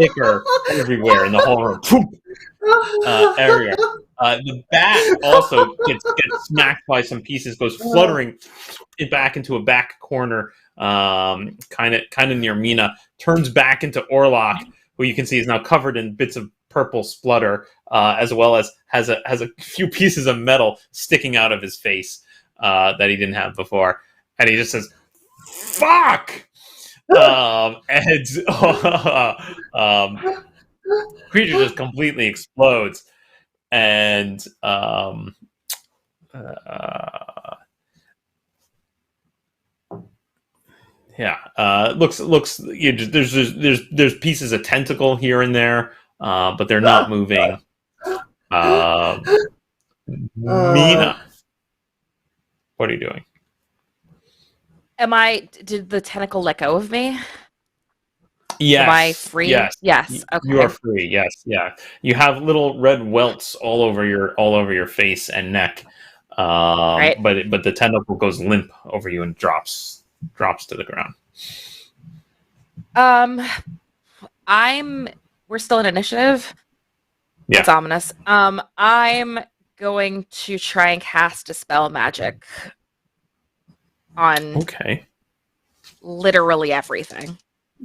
ichor everywhere in the whole room. Area. The bat also gets smacked by some pieces, goes fluttering back into a back corner, kind of near Mina. Turns back into Orlock, who you can see is now covered in bits of purple splutter, as well as has a few pieces of metal sticking out of his face that he didn't have before, and he just says, "Fuck!" And creature just completely explodes, and looks. There's pieces of tentacle here and there, but they're not moving. Mina, what are you doing? Did the tentacle let go of me? Yes. Am I free? Yes. Yes. Okay. You are free. Yes. Yeah. You have little red welts all over your face and neck. Right. But the tentacle goes limp over you and drops to the ground. We're still in initiative. Yeah. It's ominous. I'm going to try and cast Dispel Magic on literally everything.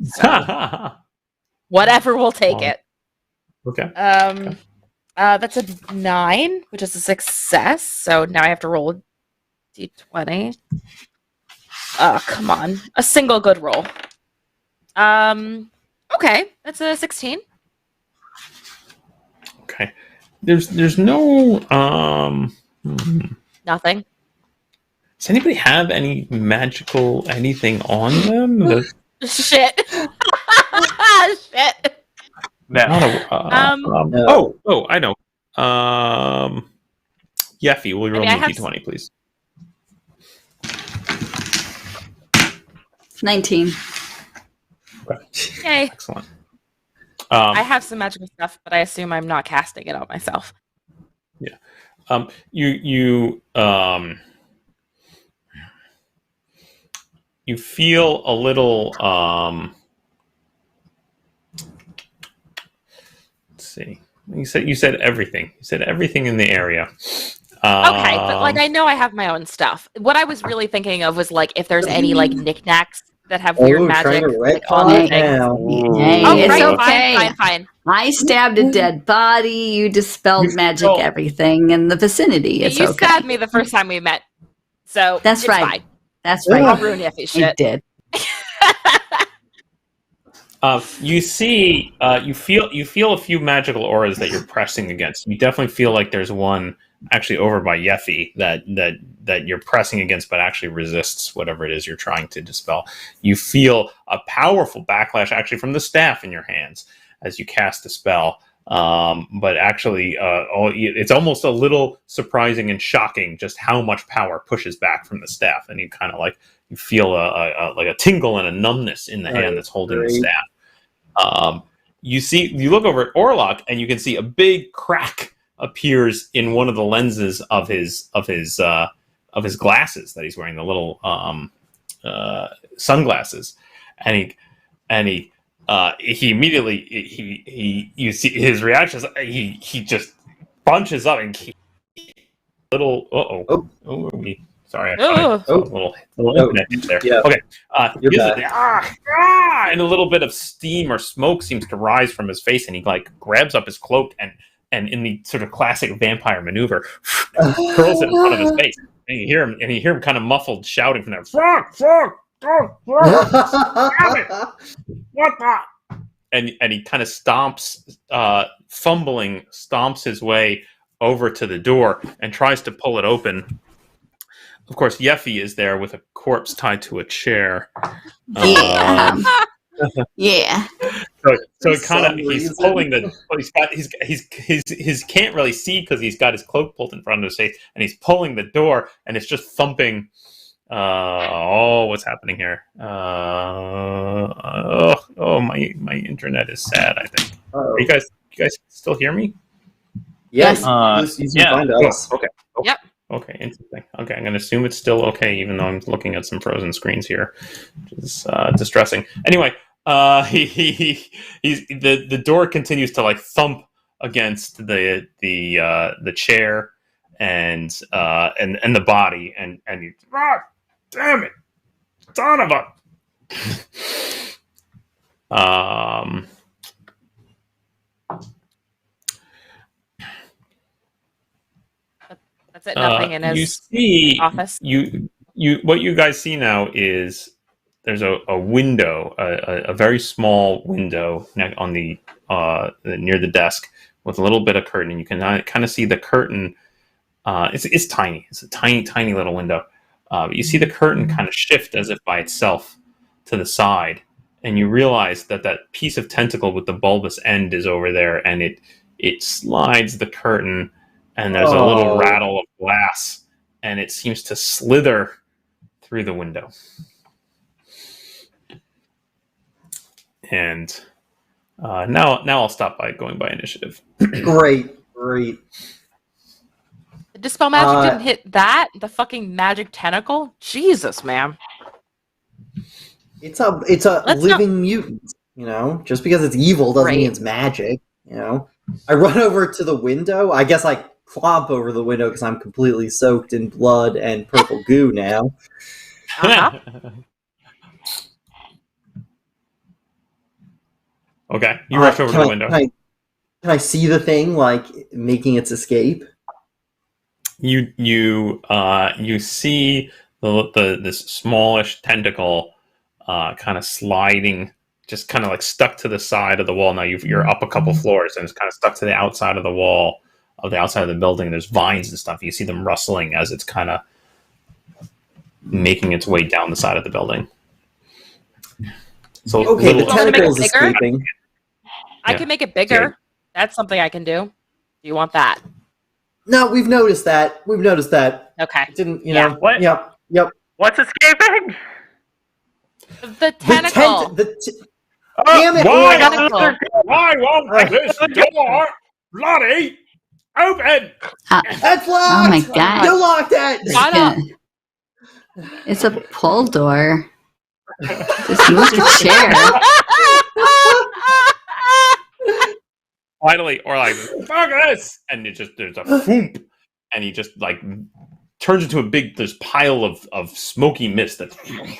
So, whatever will take it. Okay. That's a 9, which is a success. So now I have to roll a d20. Oh, come on. A single good roll. Okay, that's a 16. Okay. There's no Nothing. Does anybody have any magical anything on them? Shit. Shit. No. Not a, No. I know. Yeffy, will you roll me a have d20, please? 19. Yay. Excellent. I have some magical stuff, but I assume I'm not casting it on myself. You feel a little let's see. You said everything. You said everything in the area. Okay, but like I know I have my own stuff. What I was really thinking of was like if there's any like knickknacks that have weird magic trying to like, on retcon the it thing. now. Hey, Oh, it's right, okay. fine. I stabbed a dead body. You dispelled magic everything in the vicinity. It's You okay. stabbed me the first time we met, so That's it's right. fine. That's Yeah. right. I'll ruin Yeffy's You shit. did. You see, you feel a few magical auras that you're pressing against. You definitely feel like there's one actually over by Yeffy that you're pressing against, but actually resists whatever it is you're trying to dispel. You feel a powerful backlash actually from the staff in your hands as you cast the spell. But actually, it's almost a little surprising and shocking just how much power pushes back from the staff, and you kind of like you feel like a tingle and a numbness in the hand that's holding the staff. You look over at Orlock, and you can see a big crack appears in one of the lenses of his glasses that he's wearing, the little sunglasses, and he immediately you see his reactions. He just bunches up and little sorry, I thought I saw a little internet hit there. Yeah. Okay, You're and a little bit of steam or smoke seems to rise from his face, and he like grabs up his cloak and in the sort of classic vampire maneuver, curls it in front of his face, and you hear him kind of muffled shouting from there. Fuck! Damn it! What the? And he kind of stomps, fumbling, stomps his way over to the door and tries to pull it open. Of course, Yeffy is there with a corpse tied to a chair. Yeah. Yeah. So it kind of he's pulling the he's can't really see because he's got his cloak pulled in front of his face, and he's pulling the door, and it's just thumping. What's happening here? My internet is sad. I think. Are you guys still hear me? Yes. Yeah. Find us. Okay. Yep. Okay, interesting. Okay, I'm going to assume it's still okay, even though I'm looking at some frozen screens here, which is distressing. Anyway, the door continues to like thump against the chair and the body, and you, damn it, son of a. That's it. Nothing in his office. What you guys see now is there's a window, a very small window on the near the desk with a little bit of curtain, and you can kind of see the curtain. It's tiny. It's a tiny little window. But you see the curtain kind of shift as if by itself to the side, and you realize that piece of tentacle with the bulbous end is over there, and it slides the curtain. And there's a little rattle of glass, and it seems to slither through the window. And now I'll stop by going by initiative. Great. The dispel magic didn't hit that? The fucking magic tentacle? Jesus, man. It's a living mutant, you know? Just because it's evil doesn't mean it's magic, you know? I run over to the window. I guess I clomp over the window because I'm completely soaked in blood and purple goo now. Uh-huh. Okay, you rush over to the window. Can I see the thing, like, making its escape? You see this smallish tentacle kind of sliding just kind of like stuck to the side of the wall. Now you're up a couple floors, and it's kind of stuck to the outside of the wall of the outside of the building. There's vines and stuff. You see them rustling as it's kind of making its way down the side of the building. So Okay, the You want me to make it tentacle is bigger? escaping. I Yeah. can make it bigger. Yeah. That's something I can do. Do you want that? No, we've noticed that. Okay. It didn't, you Yeah. know. What? Yep. What's escaping? The tentacle. Damn it! Why? Tentacle. Why won't this door bloody open? That's locked! Oh my God. You locked it! Shut up. It's a pull door. Just move the chair. Finally, or like, fuck this! And there's a foomp, and he just like turns into a big this pile of smoky mist that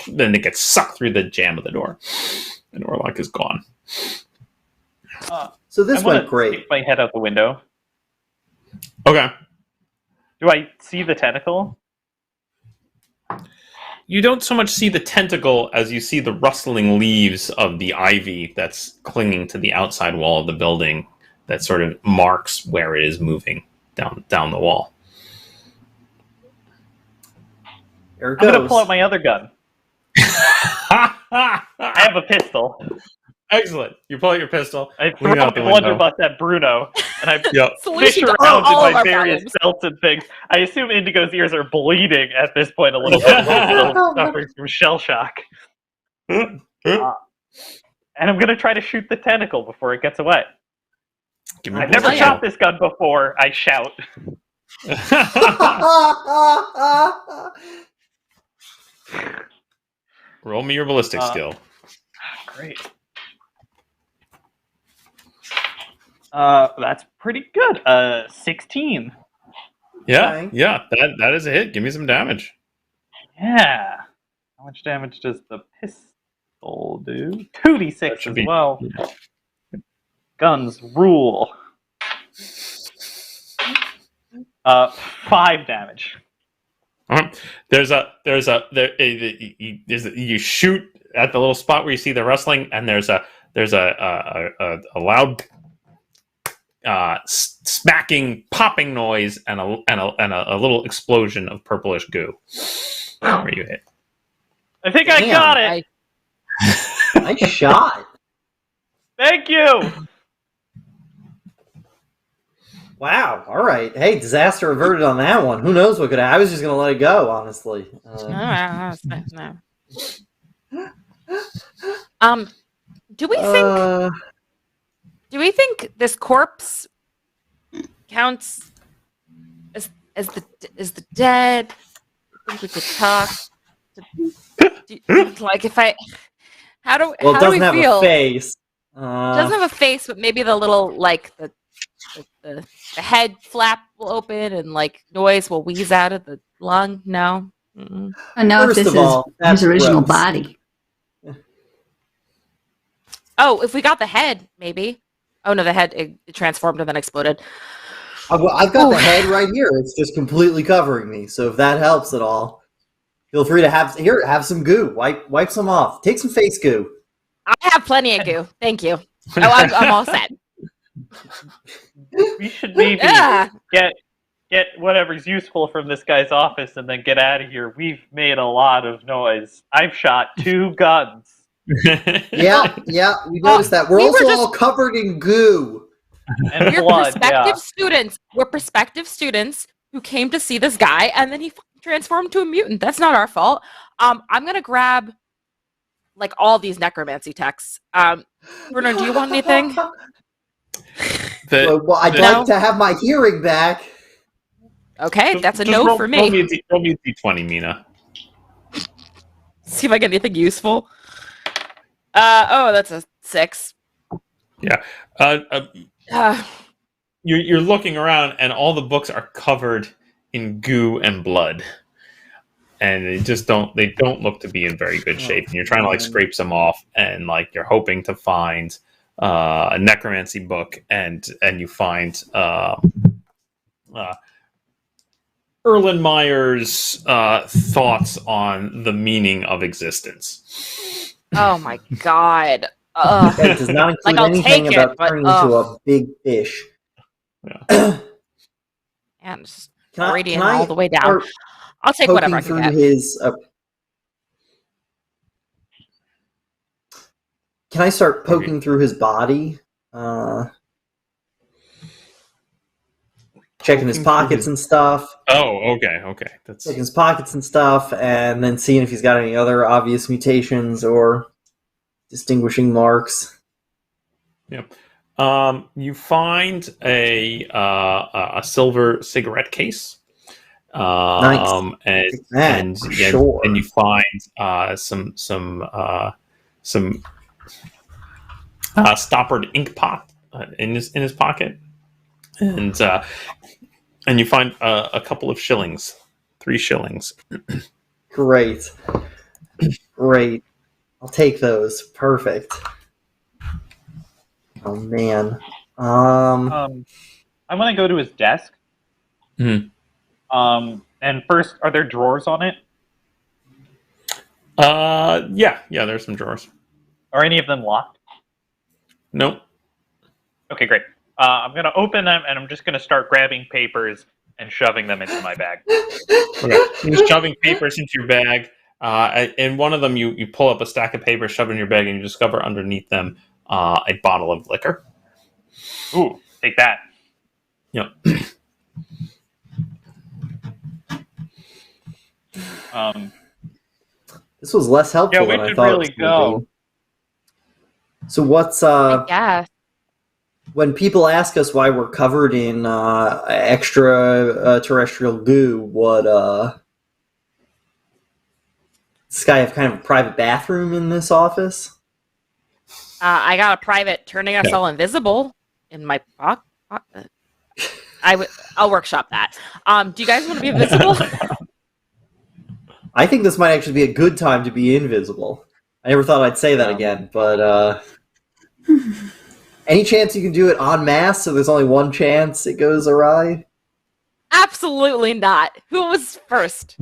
then it gets sucked through the jamb of the door, and Orlock is gone. So this I wanna went great. stick my head out the window. Okay, Do I see the tentacle? you don't so much see the tentacle as you see the rustling leaves of the ivy that's clinging to the outside wall of the building that sort of marks where it is moving down the wall. There it I'm gonna goes. pull out my other gun. I have a pistol. Excellent. You pull out your pistol. I Lean throw out the my window. blunderbuss at Bruno, and I Yep. fish Solution to around all in of my our various problems. belts and things. I assume Indigo's ears are bleeding at this point a little bit. He's still suffering from shell shock. And I'm gonna try to shoot the tentacle before it gets away. Give me a I've never pistol. shot this gun before. I shout. Roll me your ballistic skill. Great. That's pretty good. 16. Yeah, Okay. yeah, that is a hit. Give me some damage. Yeah. How much damage does the pistol do? 2d6 That should as be- well. Guns rule. 5 damage. You shoot at the little spot where you see the rustling, and there's a loud smacking, popping noise, and a little explosion of purplish goo where you hit. I think I Damn. got it. Nice shot. Thank you. Wow. All right. Hey, disaster averted on that one. Who knows what could happen? I was just going to let it go, honestly. Do we think this corpse counts as the dead? I think we could talk. Like if I, how do well, it how do doesn't we have feel? a face. It doesn't have a face, but maybe the little like the head flap will open and like noise will wheeze out of the lung. No. Mm-mm. I know if First this of is all, that's his original gross. body. Oh, if we got the head, maybe. Oh no, the head it transformed and then exploded. Well, I've got Ooh. the head right here. It's just completely covering me. So if that helps at all, feel free to have some goo. Wipe some off. Take some face goo. I have plenty of goo. Thank you. Oh, I'm all set. We should maybe Yeah. get whatever's useful from this guy's office and then get out of here. We've made a lot of noise. I've shot 2 guns. Yeah, we noticed that. We're we were also just- all covered in goo. And We're blood, prospective yeah. students. We're prospective students who came to see this guy, and then he fucking transformed to a mutant. That's not our fault. I'm gonna grab like all these necromancy texts. Bruno, do you want anything? Well, I'd No. like to have my hearing back. Okay, that's a Just no roll, for Roll me. me a d20, Mina. See if I get anything useful. Oh, that's a 6. You're looking around, and all the books are covered in goo and blood, and they don't look to be in very good shape. And you're trying to like scrape some off, and like you're hoping to find a necromancy book, and you find Erlenmeyer's thoughts on the meaning of existence. Oh my god. It does not include I'll anything take about it, but, turning into a big fish. Yeah. And just Can I radiant all the way down. start I'll take whatever I poking can through get. his? Can I start poking through his body? Checking his pockets and stuff. Oh, okay. That's Checking his pockets and stuff, and then seeing if he's got any other obvious mutations or distinguishing marks. Yep. You find a silver cigarette case. Nice. And Sure. and you find some stoppered ink pot in his pocket, and you find a couple of shillings, 3 shillings. Great. I'll take those. Perfect. Oh man. I'm gonna go to his desk. Mhm. And first, are there drawers on it? Yeah, there's some drawers. Are any of them locked? Nope. Okay, great. I'm gonna open them, and I'm just gonna start grabbing papers and shoving them into my bag. Okay. You're shoving papers into your bag. And one of them, you pull up a stack of papers, shove it in your bag, and you discover underneath them a bottle of liquor. Ooh, take that. Yep. This was less helpful Yeah, we than I should thought really it was gonna go. be. So what's Yeah. when people ask us why we're covered in extra terrestrial goo, what does this guy have kind of a private bathroom in this office? I got a private turning us all invisible in my pocket. I'll workshop that. Do you guys want to be invisible? I think this might actually be a good time to be invisible. I never thought I'd say that again, but any chance you can do it en masse so there's only one chance it goes awry? Absolutely not. Who was first?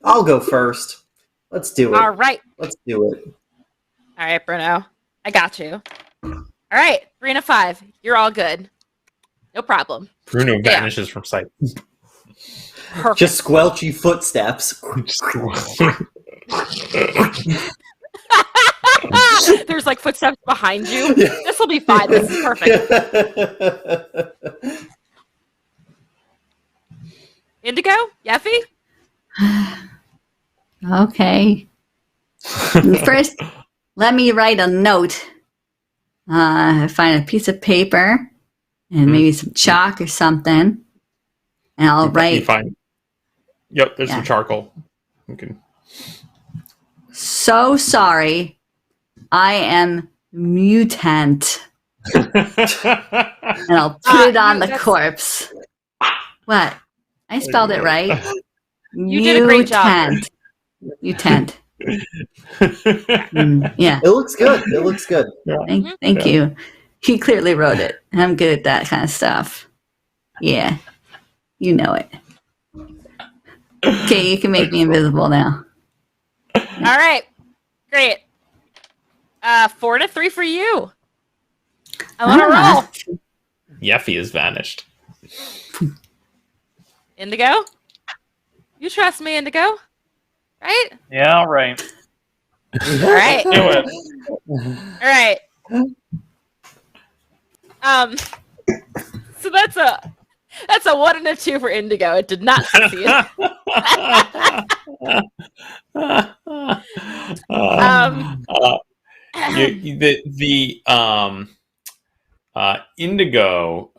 I'll go first. Let's do it. All right. Let's do it. All right, Bruno. I got you. All right, 3 and a 5. You're all good. No problem. Bruno vanishes from sight. Perfect. Just squelchy footsteps. There's like footsteps behind you. This will be fine. This is perfect. Indigo? Yeffy? Okay. First, let me write a note. Find a piece of paper and maybe some chalk or something. And I'll write. You find. Yep, there's some charcoal. Okay. So sorry. I am mutant. And I'll put it on the corpse. What? I spelled it right. You did a great job. Mutant. Yeah. It looks good. It looks good. Thank you. He clearly wrote it. I'm good at that kind of stuff. Yeah. You know it. Okay, you can make me invisible now. All right. Great. 4 to 3 for you. I want to roll. Yeffy has vanished. Indigo? You trust me, Indigo? Right? Yeah, all right. All right. Do it. All right. So that's a 1 and a 2 for Indigo. It did not succeed. Indigo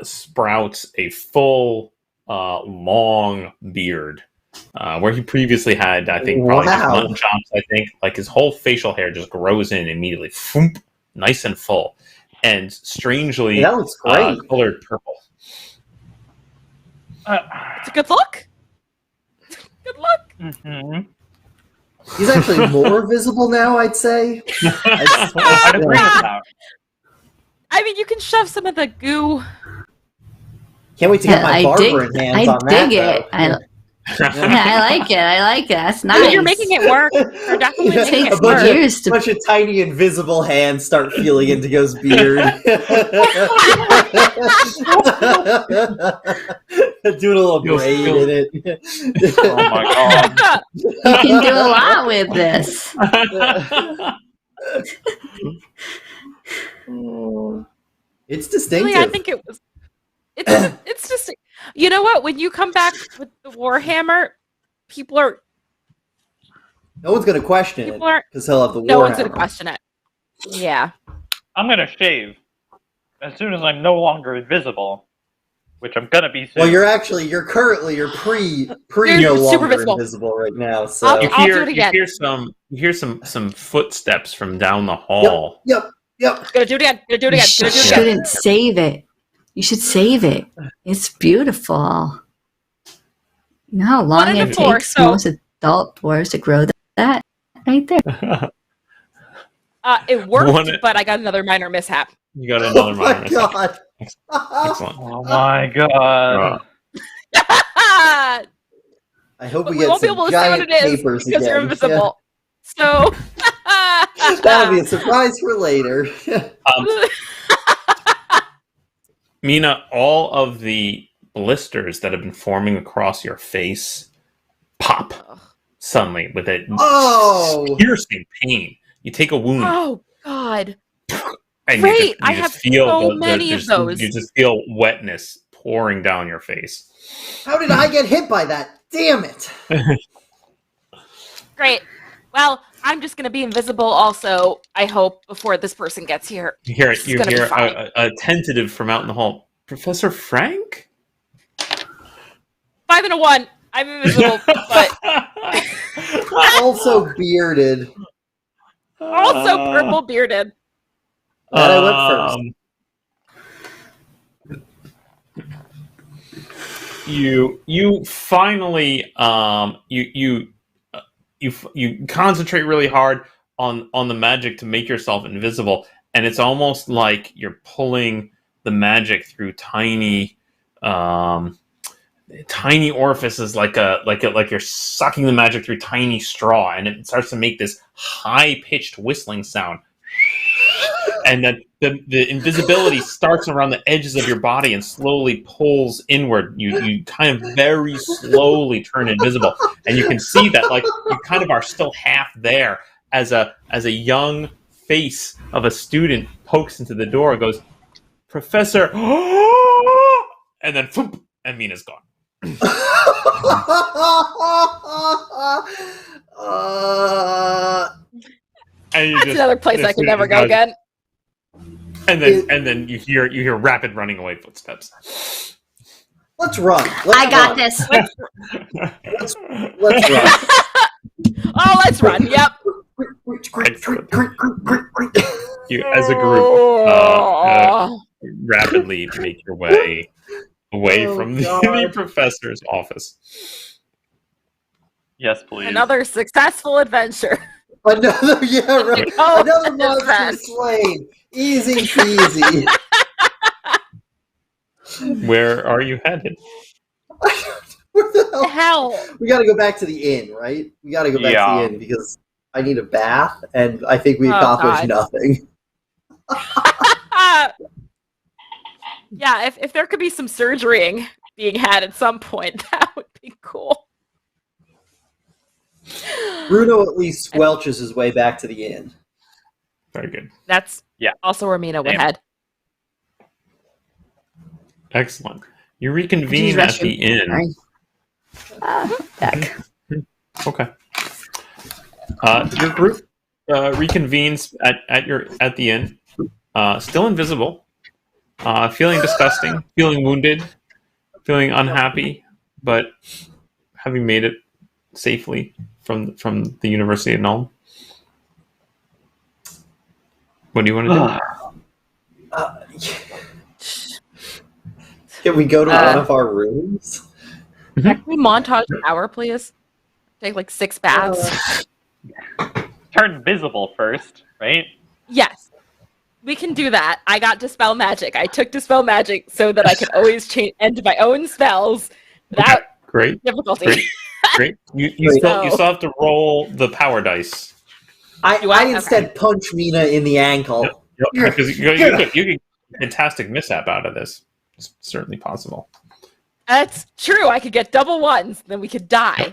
sprouts a full long beard, where he previously had, I think, probably just mutton chops. I think like his whole facial hair just grows in immediately, Foomp, nice and full, and strangely that looks great. Colored purple. It's a good look. Good look. Mm-hmm. He's actually more visible now, I'd say. I'd agree with that. I mean, you can shove some of the goo. Can't wait to get my barbering hands on that. I dig it. I like it. That's nice. You're making it work. You're definitely It making takes it work. years A bunch of tiny invisible hands start feeling Indigo's beard. Doing a little braid in it. Oh my god. You can do a lot with this. It's distinctive. Really, I think it was. It's just. You know what? When you come back with the Warhammer, people are. No one's going to question it People are. because he'll have the No one's Warhammer. gonna question it. Yeah. I'm gonna shave as soon as I'm no longer invisible, which I'm gonna be soon. Well, you're pre You're no super longer visible. invisible right now. So I'll do it You again. hear some footsteps from down the hall. Yep. Gonna do it again. Gonna do it You again. Gonna do it again. shouldn't save it. You should save it. It's beautiful. You know how long One in it the four, takes so- most adult dwarves to grow that right there. It worked, One- but I got another minor mishap. You got another Oh my minor mistake. god. Excellent. Oh my god. I hope we We get won't be some able to see what giant it is papers because again. you're invisible. So Yeah. That'll be a surprise for later. Mina, all of the blisters that have been forming across your face pop suddenly with a Oh! piercing pain. You take a wound Oh God! and Great! you I just have feel so many of those. You just feel wetness pouring down your face. How did I get hit by that? Damn it! Great. Well, I'm just gonna be invisible. Also, I hope before this person gets here. You hear This is gonna be fine. a tentative from out in the hall. Professor Frank? 5 and a 1. I'm invisible, but Also bearded. also purple bearded. That I went first. You finally you concentrate really hard on the magic to make yourself invisible, and it's almost like you're pulling the magic through tiny orifices, like you're sucking the magic through tiny straw, and it starts to make this high-pitched whistling sound. And then the invisibility starts around the edges of your body and slowly pulls inward. You kind of very slowly turn invisible, and you can see that like you kind of are still half there as a young face of a student pokes into the door and goes, "Professor," and then thump, and Mina's gone. And That's another place I can never go again. And then you hear rapid running away footsteps. Let's run. I got this. Let's run. Oh, let's run. Yep. You, as a group, rapidly make your way away from the professor's office. Yes, please. Another successful adventure. Another, yeah, right. Oh, Another monster that's slain. Easy peasy. Where are you headed? Where the hell? hell. We got to go back to the inn, right? We got to go back to the inn because I need a bath, and I think we accomplished nothing. Yeah, if there could be some surgerying being had at some point, that would be cool. Bruno at least squelches his way back to the inn. Very good. That's also where Mina would head. Excellent. You reconvene at the inn. Back. Okay. Your group reconvenes at the inn, still invisible, feeling disgusting, feeling wounded, feeling unhappy, but having made it safely from the University of Nuln. What do you want to do? Can we go to one of our rooms? Can we montage an hour, please? Take like 6 baths. Turn invisible first, right? Yes. We can do that. I got Dispel Magic. I took Dispel Magic so that I could always end my own spells without Great. difficulty. Great. Great. You still have to roll the power dice. I instead punch Mina in the ankle. Yep. Because you get a fantastic mishap out of this. It's certainly possible. That's true. I could get double ones, then we could die.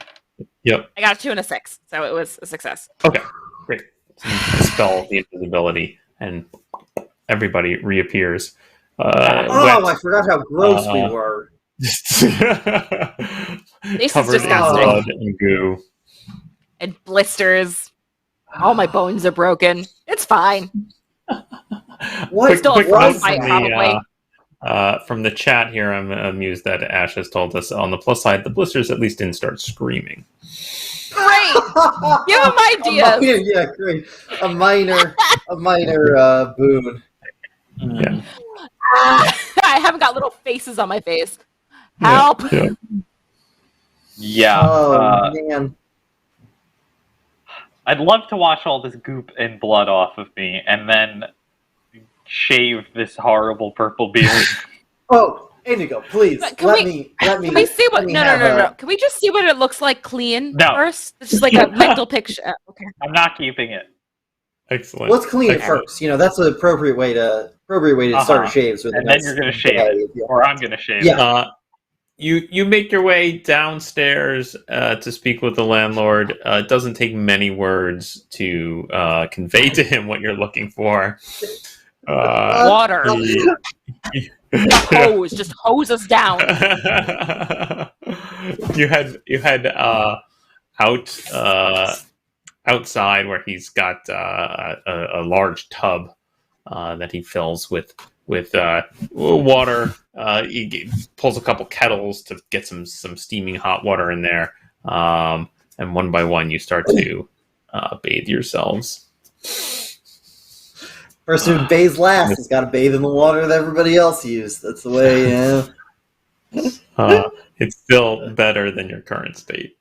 Yep. I got a 2 and a 6, so it was a success. Okay. Great. So you dispel the invisibility, and everybody reappears. I forgot how gross we were. This is Covered in disgusting. blood and goo. And blisters. All my bones are broken. It's fine. Quick Still note fight, probably. from the chat here, I'm amused that Ash has told us on the plus side, the blisters at least didn't start screaming. Great! Give them ideas! Yeah, great. A minor boon. Yeah. I haven't got little faces on my face. Help! Yeah. Oh, man. I'd love to wash all this goop and blood off of me, and then shave this horrible purple beard. Oh, Indigo, please let me. Can we see what? No. Can we just see what it looks like clean first? It's just like a mental picture. Okay. I'm not keeping it. Excellent. Let's clean it first. That's the appropriate way to start shaves. And then you're gonna shave it, or I'm gonna shave it. You make your way downstairs to speak with the landlord. It doesn't take many words to convey to him what you're looking for. Water. Hose. Just hose us down. You had outside where he's got a large tub that he fills with water. He pulls a couple kettles to get some steaming hot water in there, and one by one you start to bathe yourselves. Person who bathes last has got to bathe in the water that everybody else used. That's the way. It's still better than your current state.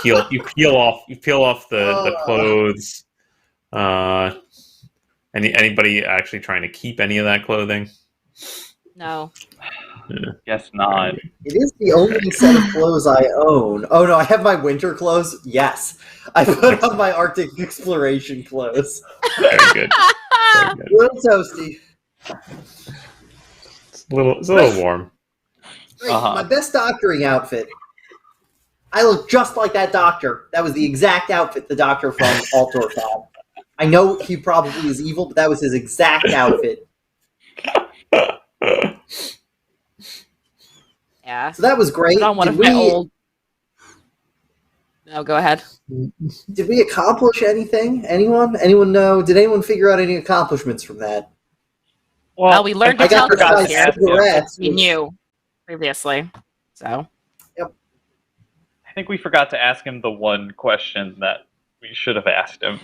You peel off the clothes. Anybody actually trying to keep any of that clothing? No. Guess not. It is the only set of clothes I own. Oh no, I have my winter clothes. Yes, I put on my Arctic exploration clothes. Very good. A little toasty. It's a little warm. Great. My best doctoring outfit. I look just like that doctor. That was the exact outfit the doctor from Altor had. I know he probably is evil, but that was his exact outfit. Yeah. So that was great. Put on one of my old... No, go ahead. Did we accomplish anything? Anyone know? Did anyone figure out any accomplishments from that? Well, we learned to tell guys here. cigarettes. We knew previously. So. Yep. I think we forgot to ask him the one question that we should have asked him.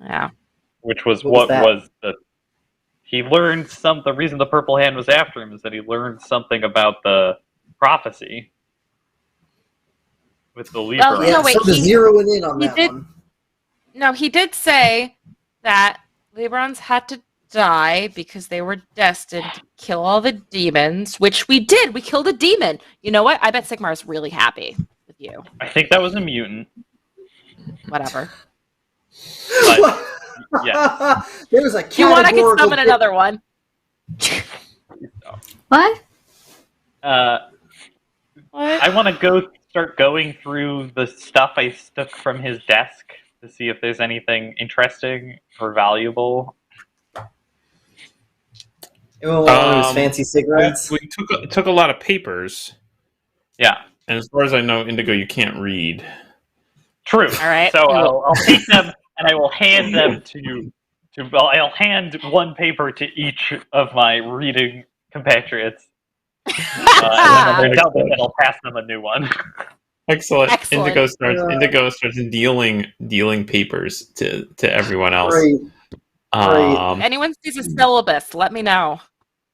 Yeah. Which was what was the... He learned the reason the Purple Hand was after him is that he learned something about the prophecy with the Libra. Well, no, wait, zeroing in on that one. No, he did say that Librons had to die because they were destined to kill all the demons, which we did. We killed a demon. You know what? I bet Sigmar is really happy with you. I think that was a mutant. Whatever. But, yeah. There was a If you want, I can summon another one. What? What? I want to start going through the stuff I took from his desk to see if there's anything interesting or valuable. Those fancy cigarettes. We took a lot of papers. Yeah. And as far as I know, Indigo, you can't read. True. All right. So I'll take them and I will hand them to I'll hand one paper to each of my reading compatriots. And then I'll pass them a new one. Excellent. Excellent. Indigo starts dealing papers to everyone else. Great. If anyone sees a syllabus, let me know.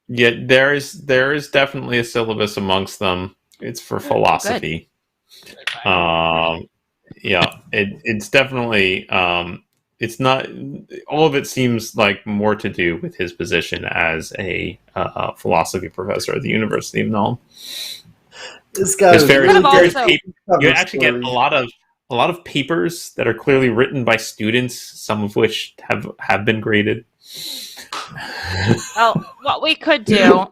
Yeah, there is definitely a syllabus amongst them. It's for philosophy. Yeah, it's definitely it's not all of it seems like more to do with his position as a philosophy professor at the University of Nuln. This guy There's was very, Could have very also- you actually get a lot of papers that are clearly written by students, some of which have been graded. Well, what we could do,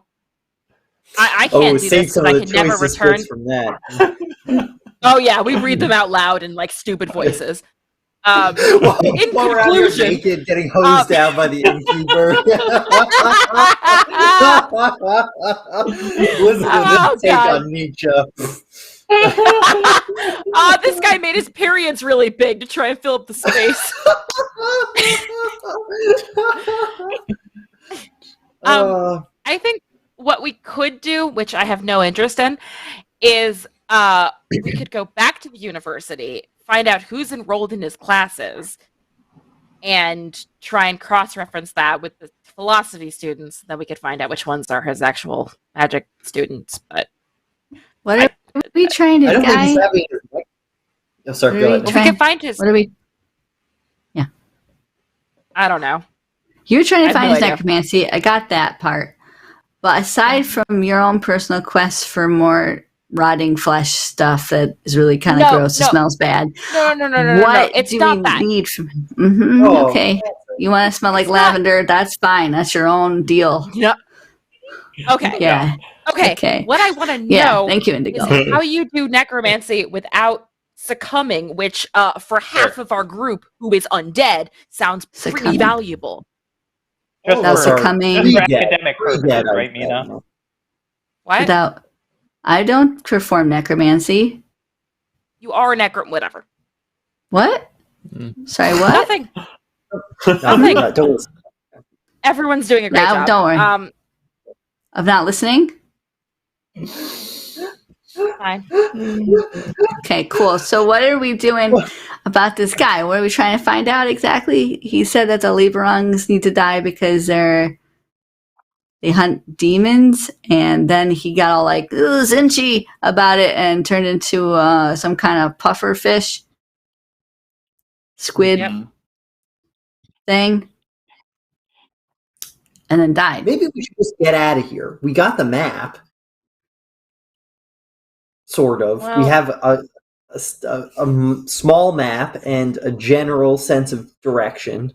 I can't do save this some because I of the can never choicest return. bits from that. Oh yeah, we read them out loud in like stupid voices. While we're out here conclusion- naked, getting hosed down by the innkeeper. Listen to Oh, this take God. on Nietzsche. This guy made his periods really big to try and fill up the space. I think what we could do, which I have no interest in, is we could go back to the university, find out who's enrolled in his classes, and try and cross-reference that with the philosophy students. Then we could find out which ones are his actual magic students. But What are we trying to, I don't think he's guy? having his mic. Oh, sorry, go ahead. if we can find his, What are we? I don't know. You're trying I to have find no his idea. necromancy. I got that part. But aside from your own personal quest for more rotting flesh stuff that is really kind of No, gross no. and smells bad, No. what It's do not we that. need from him? Oh, Okay. You want to smell like It's not- lavender? That's fine. That's your own deal. Yeah. Okay. Yeah. Okay. Okay. What I want to Yeah. know Thank you, is Indigo. how you do necromancy without succumbing, which for half of our group who is undead sounds pretty Succumbing. valuable. Just Without for, succumbing. just for Yeah. academic purposes, Yeah, right, Mina? What? Without, I don't perform necromancy. You are whatever. What? Mm. Sorry, what? Nothing. Nothing. Don't listen. Everyone's doing a great No, job. don't worry. Of not listening? Fine. Okay, cool. So what are we doing about this guy? What are we trying to find out exactly? He said that the Liberungs need to die because they hunt demons, and then he got all like zinchy about it and turned into some kind of puffer fish squid Yep. thing, and then died. Maybe we should just get out of here. We got the map. Sort of. Well- We have a small map and a general sense of direction.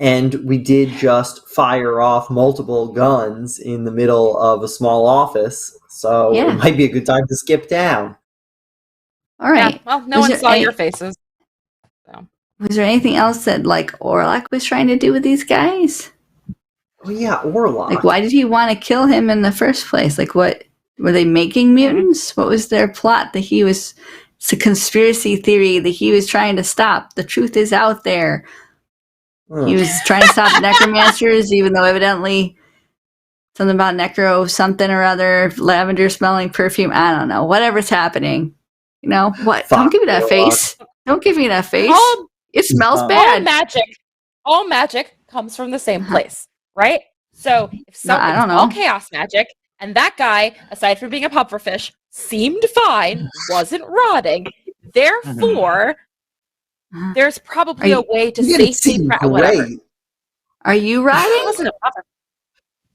And we did just fire off multiple guns in the middle of a small office. So Yeah. it might be a good time to skip down. All right. Yeah, well, no Was one there saw any- your faces. Was there anything else that like Orlock was trying to do with these guys? Oh, yeah, Orlock. Like, why did he want to kill him in the first place? Like, what were they making mutants? What was their plot that he was? It's a conspiracy theory that he was trying to stop. The truth is out there. Hmm. He was trying to stop necromancers, even though evidently something about necro something or other, lavender smelling perfume. I don't know. Whatever's happening. You know what? Fuck, Don't give me that Orlock. face. Don't give me that face. All, It smells all bad. all magic comes from the same place, right? So if No, I something's don't know. all chaos magic, and that guy, aside from being a pufferfish, seemed fine, wasn't rotting, therefore, there's probably Are a way to You didn't safely seem whatever. great. Are you I rotting? wasn't a puffer.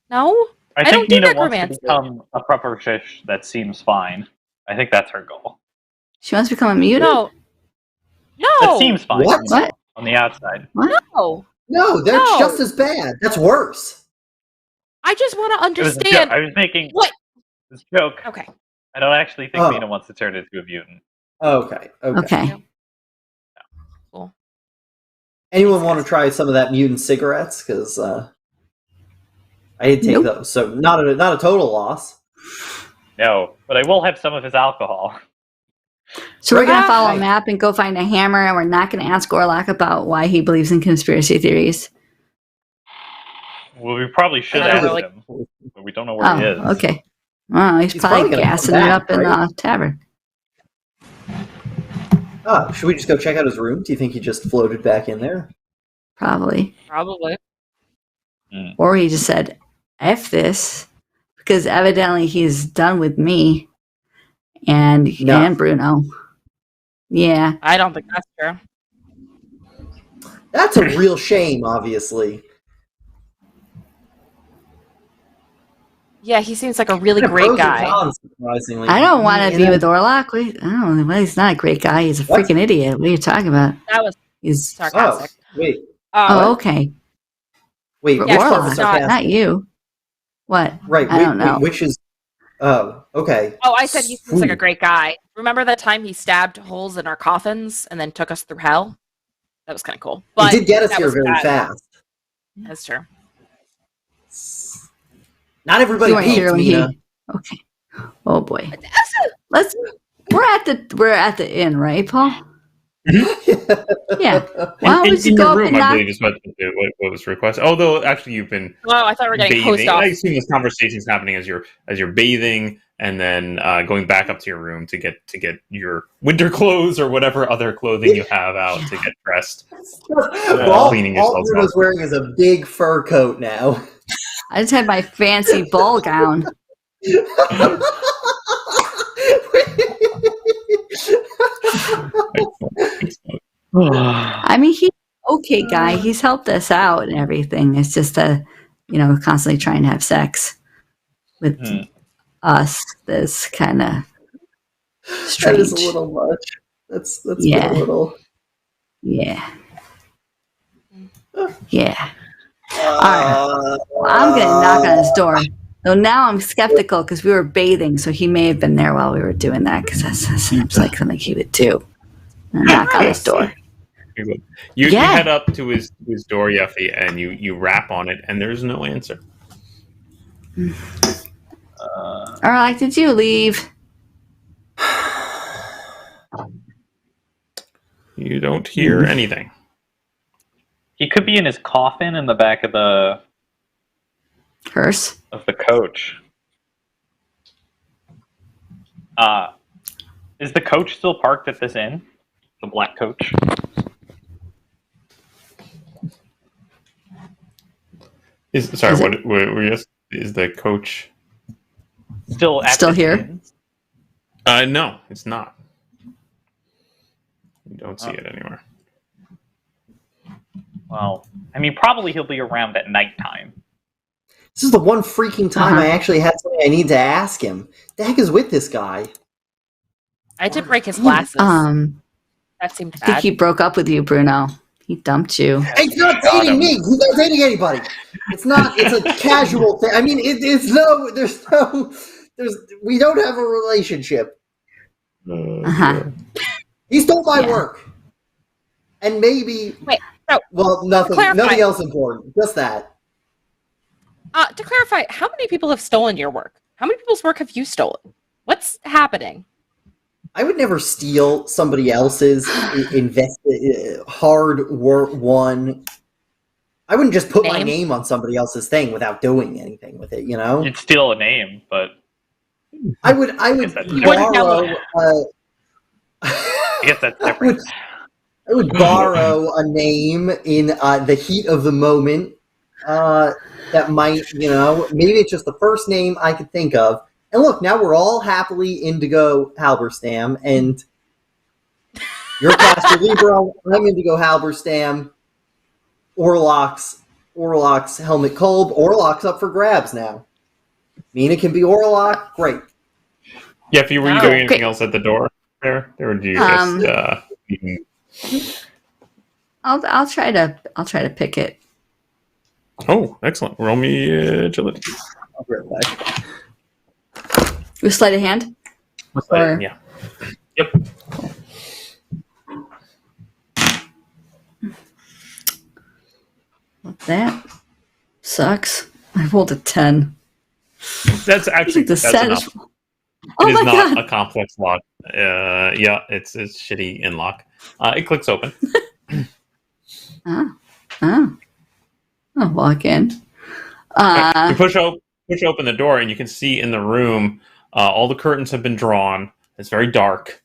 No, I don't think do Nina wants to necromancy. become a proper fish that seems fine. I think that's her goal. She wants to become a mutant? no, That no, seems fine What? What? on the outside. no. No, that's No. just as bad. That's worse. I just want to It was a joke. understand I was making what. this joke. Okay, I don't actually think Oh. Nina wants to turn into a mutant. Okay. Okay. cool. Anyone want to try some of that mutant cigarettes? Because I did take Nope. those, so not a total loss. No, but I will have some of his alcohol. So we're going to Ah. follow a map and go find a hammer, and we're not going to ask Orlock about why he believes in conspiracy theories. Well, we probably should I don't ask really- him, but we don't know where he is. Oh, okay. Well, he's He's probably probably gonna gassing come it back, up in the right? tavern. Should we just go check out his room? Do you think he just floated back in there? Probably. Probably. Or he just said, F this, because evidently he's done with me and Bruno. Yeah. I don't think that's true. That's a real shame, obviously. Yeah, he seems like a really Kind of great pros and guy. cons, surprisingly. I don't want to be know- with Orlock. I don't know. Well, he's not a great guy. He's a What? freaking idiot. What are you talking about? That was He's sarcastic. Wait, oh, okay. wait. For Which part was Orlock, sarcastic? not you. What? Right. I don't know. Which is? Oh, okay. Oh, I said he seems like a great guy. Remember that time he stabbed holes in our coffins and then took us through hell? That was kind of cool. But He did get us that here was very bad. fast. That's true. Not everybody You weren't here peeked, when Mina. Okay. Oh boy. Let's. We're at the inn, right, Paul? Yeah. Why don't we In go your up room, and I knock? believe is what was requested. Although actually, you've been Well, I thought we were getting hosed bathing. off. I assume this conversation's happening as you're bathing, and then going back up to your room to get your winter clothes or whatever other clothing you have out to get dressed. All Cleaning all yourselves Bruno's up. wearing is a big fur coat now. I just had my fancy ball gown. I mean, he's an okay guy. He's helped us out and everything. It's just constantly trying to have sex with us. That's kind of strange. That is a little much. That's Yeah. a little. Yeah. Yeah. All right. Well, I'm going to knock on his door. So now I'm skeptical because we were bathing, so he may have been there while we were doing that because that seems like something he would do. Knock on his door. You Yeah. head up to his door, Yuffie, and you rap on it, and there's no answer. All right, did you leave? You don't hear anything. He could be in his coffin in the back of the Hearse? coach. Is the coach still parked at this inn? The black coach? Sorry, Is it- what were you? Is the coach? Still Still this here? inn? No, it's not. You don't see it anywhere. Well, I mean, probably he'll be around at nighttime. This is the one freaking time Uh-huh. I actually had something I need to ask him. The heck is with this guy? I did break his glasses. That seemed I think bad. he broke up with you, Bruno. He dumped you. He's not Got dating him. me. He's not dating anybody. It's not. It's a casual thing. I mean, we don't have a relationship. Uh-huh. He stole my Yeah. work, and maybe. Wait, so, Well, nothing. clarify. Nothing else important. Just that. To clarify, how many people have stolen your work? How many people's work have you stolen? What's happening? I would never steal somebody else's hard work one. I wouldn't just put my Name? name on somebody else's thing without doing anything with it. You know. You'd steal a name, but I would guess that's different. borrow. I guess that's different. I would borrow a name in the heat of the moment that might, maybe it's just the first name I could think of. And look, now we're all happily Indigo Halberstam, and you're Caster Libro, I'm Indigo Halberstam, Orlock's Helmet Kolb. Orlock's up for grabs now. Mina can be Orlock, great. Yeah, if you were you Oh, doing anything okay. else at the door there, or do you just? I'll try to pick it. Oh, excellent! Roll me agility. I'll be right back. With sleight of hand? Or- Yeah. Yep. That sucks. I rolled a 10. That's actually The that's saddest. enough. Oh It is my not god! a complex lock. Yeah, it's shitty in lock. It clicks open. Oh. I'll walk in. You push open the door, and you can see in the room all the curtains have been drawn. It's very dark.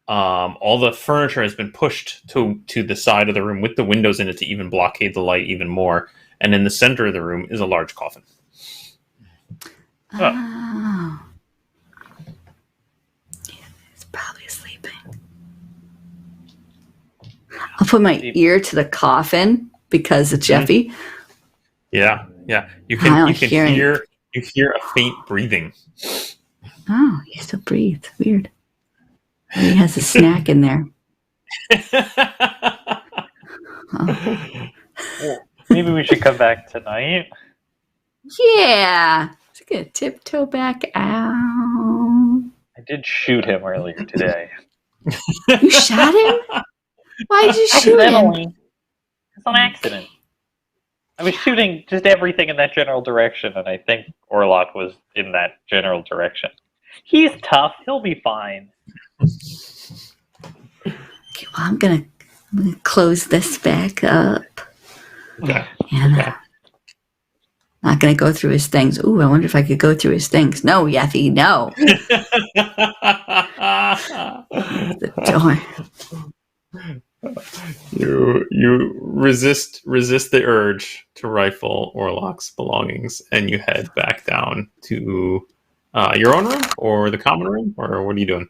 All the furniture has been pushed to the side of the room with the windows in it to even blockade the light even more. And in the center of the room is a large coffin. Oh. It's probably sleeping. I'll put my ear to the coffin because it's Jeffy. Yeah. You I don't can hear You hear a faint breathing. Oh, he still breathes. Weird. He has a snack in there. Oh. Well, maybe we should come back tonight. Yeah. It's gonna tiptoe back out. I did shoot him earlier today. You shot him? Why did you shoot him? Accidentally. It's an accident. I was shooting just everything in that general direction, and I think Orlock was in that general direction. He's tough. He'll be fine. Okay, well, I'm gonna close this back up. Okay. And not gonna go through his things. Ooh, I wonder if I could go through his things. No, Yeffy, no. The door. You resist the urge to rifle Orlock's belongings, and you head back down to your own room or the common room, or what are you doing?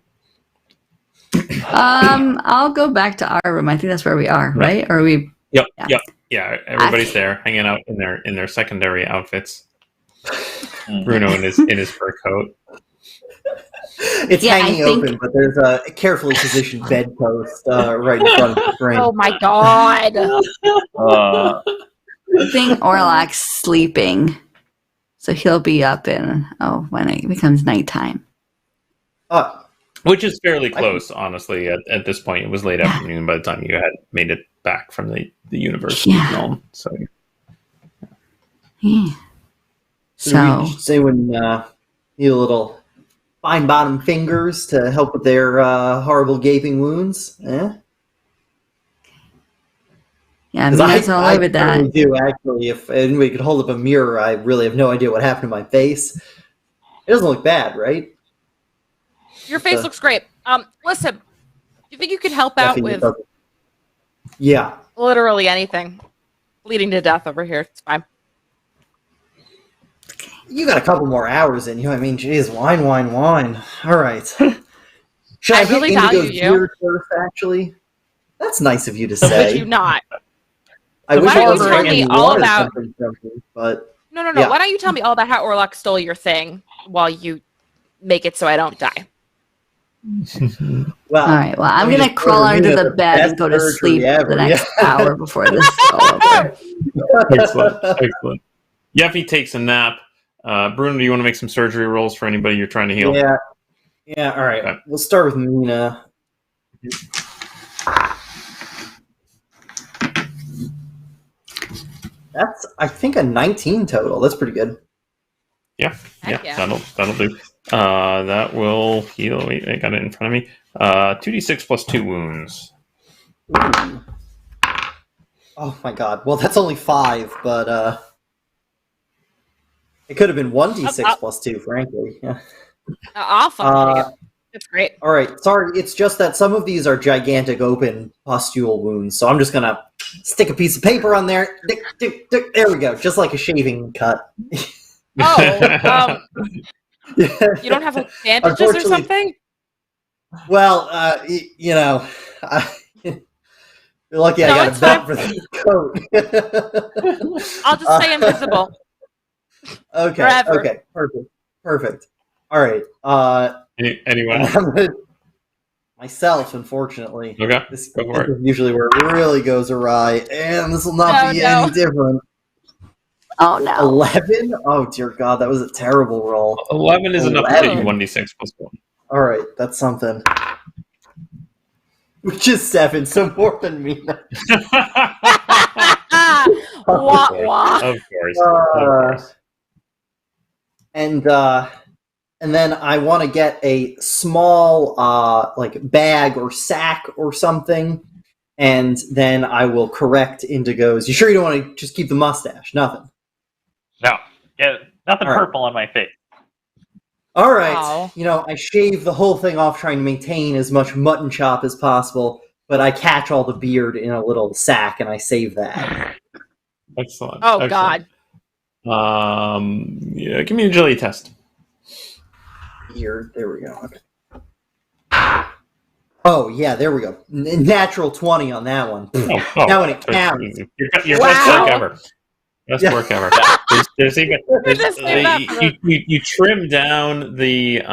I'll go back to our room. I think that's where we are, right? Or are we? Yep. Yeah, everybody's there, hanging out in their secondary outfits. Bruno in his fur coat. It's hanging open, but there's a carefully positioned bedpost right in front of the frame. Oh my god! I think Orlock's sleeping, so he'll be up when it becomes nighttime. Which is fairly close, honestly. At this point, it was late afternoon by the time you had made it back from the University of Nuln. So, yeah. So, does anyone need a little fine bottom fingers to help with their horrible gaping wounds? Yeah, I mean, that's all over that. I really do, actually. If anybody could hold up a mirror, I really have no idea what happened to my face. It doesn't look bad, right? Your face looks great. Listen, do you think you could help out with literally anything? Bleeding to death over here. It's fine. You got a couple more hours in you. I mean, geez, wine. All right. Should I really get value Indigo's you. beard first, actually? That's nice of you to say. Would you not? I wish Why I don't you wasn't tell me getting all water about- something from you, but No. Yeah. Why don't you tell me all about how Orlock stole your thing while you make it so I don't die? well, all right. Well, I'm let me gonna just crawl order under you the the bed and best go to surgery sleep for ever. the next hour before this is all over. excellent. Yeffy takes a nap. Bruno, do you want to make some surgery rolls for anybody you're trying to heal? Yeah. All right. Okay. We'll start with Mina. That's, I think, a 19 total. That's pretty good. Yeah, Heck yeah. that'll do. That will heal. Wait, I got it in front of me. 2d6 plus 2 wounds. Ooh. Oh my god. Well, that's only 5, but it could have been 1d6 plus 2, frankly. Yeah. I'll fucking take it. It's great. All right. Sorry, it's just that some of these are gigantic open pustule wounds, so I'm just gonna stick a piece of paper on there. There we go, just like a shaving cut. Oh, you don't have like bandages or something? Well, you know, you're lucky I got it's a belt for this coat. I'll just stay invisible. Okay. Forever. Okay. Perfect. All right. Anyone else? Myself, unfortunately. Okay. This Go for it. is usually where it really goes awry, and this will not be any different. Oh no. 11? Oh dear God, that was a terrible roll. 11 is enough to get you 1d6 plus 1. All right, that's something. Which is 7, so more than me. Wah, wah. Of course. And then I want to get a small like bag or sack or something, and then I will correct Indigo's. You sure you don't want to just keep the mustache? Nothing. No. Yeah, nothing All right. purple on my face. All right. Wow. You know, I shave the whole thing off trying to maintain as much mutton chop as possible, but I catch all the beard in a little sack and I save that. Excellent. Oh, Excellent. God. Yeah, give me a agility test. Beard. There we go. Okay. Oh, yeah, there we go. Natural 20 on that one. Oh, Now when it counts. Your best work ever. Best work ever. There's even you trim down the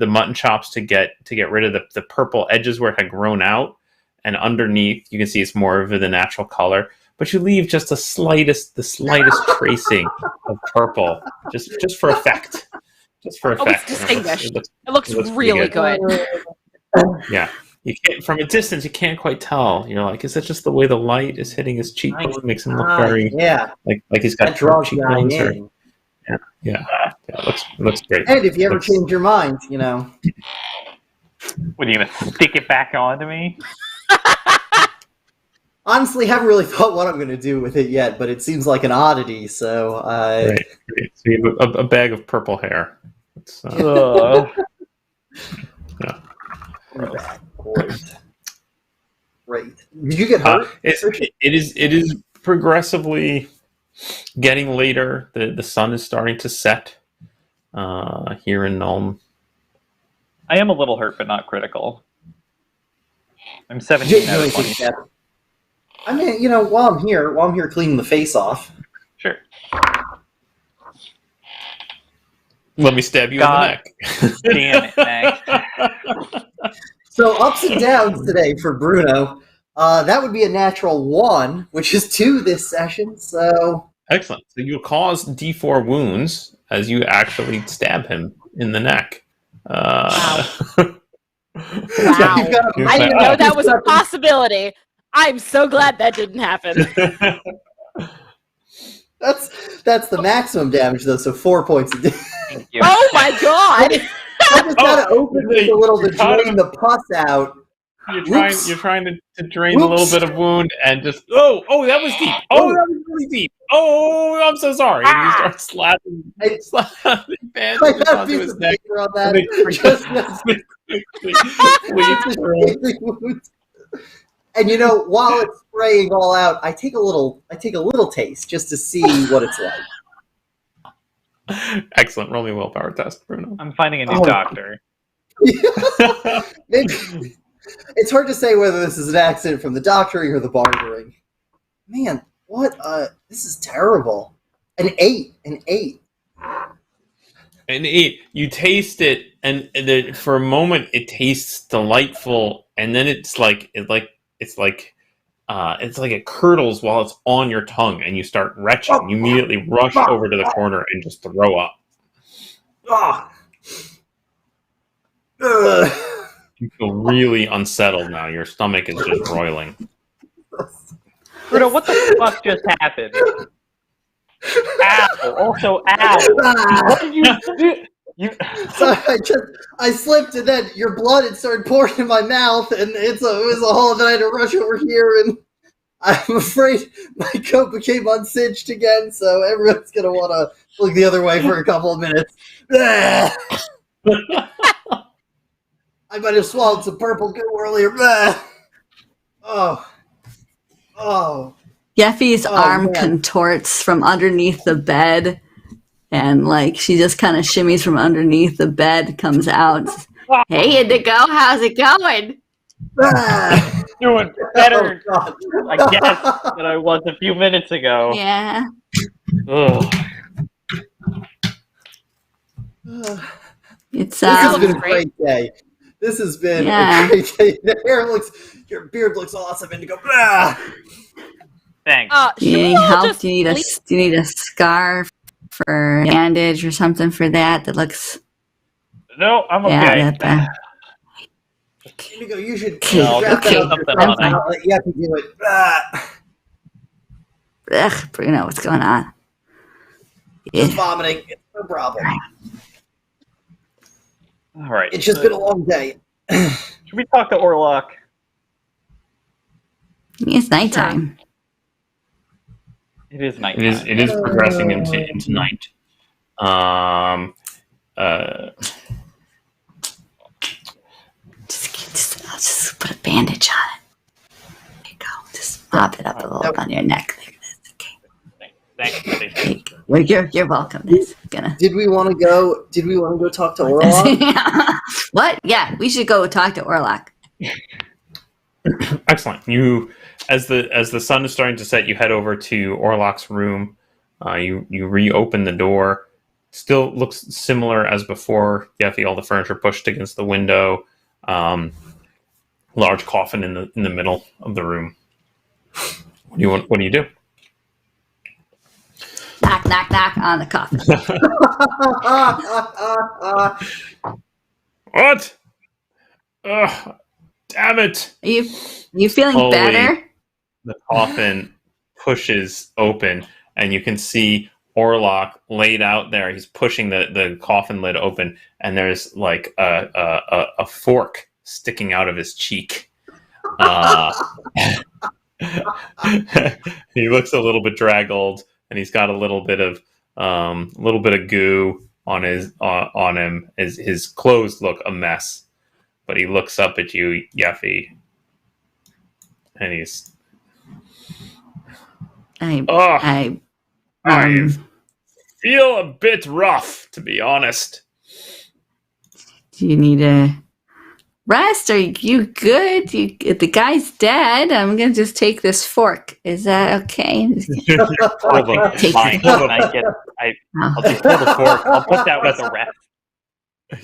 mutton chops to get rid of the purple edges where it had grown out, and underneath you can see it's more of the natural color. But you leave just the slightest tracing of purple, just for effect. Just for effect. It's distinguished. It looks really good. Yeah. You can't, from a distance, you can't quite tell. You're like, is that just the way the light is hitting his cheekbones? It makes him look very like he's got dark cheekbones. Yeah, it looks great. And if you ever change your mind, you know. What, are you gonna stick it back onto me? Honestly, haven't really thought what I'm going to do with it yet, but it seems like an oddity. So, right. So you have a bag of purple hair. It's, yeah. Great. Did you get hurt? It is progressively getting later. The sun is starting to set here in Nuln. I am a little hurt, but not critical. I'm 17 out of 20. I mean, you know, while I'm here cleaning the face off. Sure. Let me stab you in the neck. Damn it, Max. So ups and downs today for Bruno. That would be a natural 1, which is 2 this session. So excellent. So you cause D4 wounds as you actually stab him in the neck. Wow. I didn't know that was a possibility. I'm so glad that didn't happen. That's the maximum damage, though. So 4 points. Thank you. Oh my god! I just gotta open this a little to drain the pus out. You're trying to drain a little bit of wound and just that was deep. Oh, that was really deep. Oh, I'm so sorry. And you start slapping bandages onto his neck. And you know, while it's spraying all out, I take a little taste just to see what it's like. Excellent. Roll me a willpower test, Bruno. I'm finding a new doctor. Maybe, it's hard to say whether this is an accident from the doctoring or the bartering. Man, what? This is terrible. An 8. An 8. You taste it, and for a moment it tastes delightful, and then it's like it curdles while it's on your tongue, and you start retching. You immediately rush over to the corner and just throw up. You feel really unsettled now. Your stomach is just roiling. Bruno, what the fuck just happened? Ow! Also, ow! What did you do? So I slipped, and then your blood had started pouring in my mouth, and it was a hole that I had to rush over here, and I'm afraid my coat became uncinched again, so everyone's going to want to look the other way for a couple of minutes. I might have swallowed some purple goo earlier. Yeffy's arm contorts from underneath the bed, and she just kind of shimmies from underneath the bed, comes out. Hey, Indigo, how's it going? Doing better, I guess, than I was a few minutes ago. Yeah. This has been a great day. This has been a great day. Your beard looks awesome, Indigo. Thanks. Do you need help? Do you need a scarf or bandage or something for that? That looks. No, I'm okay. Indigo, you should wrap that up. I'll let you have to do it. Ugh, Bruno, what's going on? Just vomiting. It's no problem. All right. It's just been a long day. Should we talk to Orlock? It's nighttime. It is nighttime. It is progressing into night. Just put a bandage on it. There you go. Just mop it up a little on your neck. Thanks. You're welcome. Did we want to go talk to Orlock? What? Yeah, we should go talk to Orlock. Excellent. as the sun is starting to set, you head over to Orlock's room. You reopen the door. Still looks similar as before. Yeffy, all the furniture pushed against the window. Large coffin in the middle of the room. What do you do? Knock, knock, knock on the coffin. What? Ugh, damn it! You feeling Slowly, better? The coffin pushes open, and you can see Orlock laid out there. He's pushing the coffin lid open, and there's like a fork sticking out of his cheek. He looks a little bit draggled, and he's got a little bit of goo on him. His clothes look a mess, but he looks up at you, Yeffy, and he's. I feel a bit rough, to be honest. Do you need a rest? Are you good? The guy's dead. I'm gonna just take this fork. Is that okay? I'll just pull the fork. I'll put that with the rest.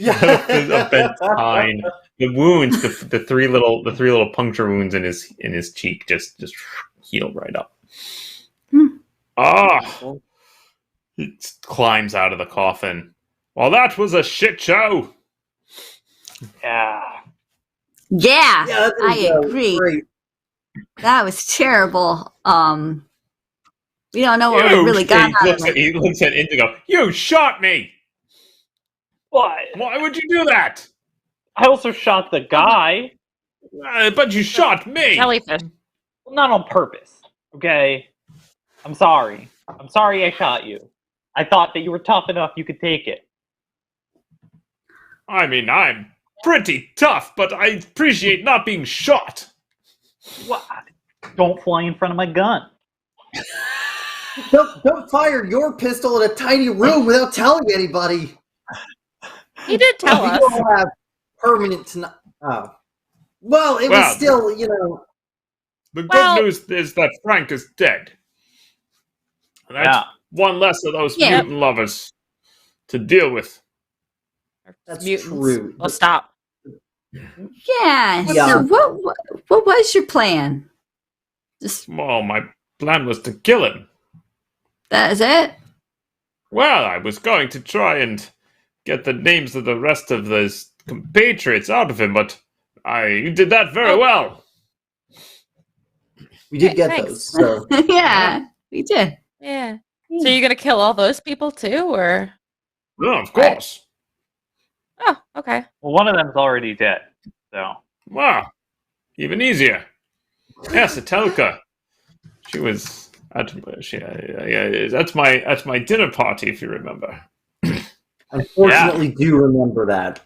A bent spine. The wounds, the three little puncture wounds in his cheek just heal right up. It climbs out of the coffin. Well, that was a shit show. Yeah, I agree. Great. That was terrible. We don't know what really got out of it. He looks at Indigo. You shot me. why? Why would you do that? I also shot the guy. But you shot me. Jellyfish. Well, not on purpose. Okay, I'm sorry. I'm sorry I shot you. I thought that you were tough enough you could take it. I mean, I'm pretty tough, but I appreciate not being shot. What? Don't fly in front of my gun. Don't fire your pistol in a tiny room without telling anybody. He did tell us. You don't have permanent. Oh, well, it was still, The good news is that Frank is dead. That's one less of those mutant lovers to deal with. That's Mutants. true. Well, stop. Yeah. So what was your plan? Well, my plan was to kill him. That is it? Well, I was going to try and get the names of the rest of those compatriots out of him, but you did that very well. We did get Thanks. those. So. Yeah, we did. Yeah. So you're gonna kill all those people too, or? No, of course. Oh, okay. Well, one of them's already dead. So. Wow, even easier. Yes, Atelka. She was at that's my dinner party, if you remember. Unfortunately, do remember that.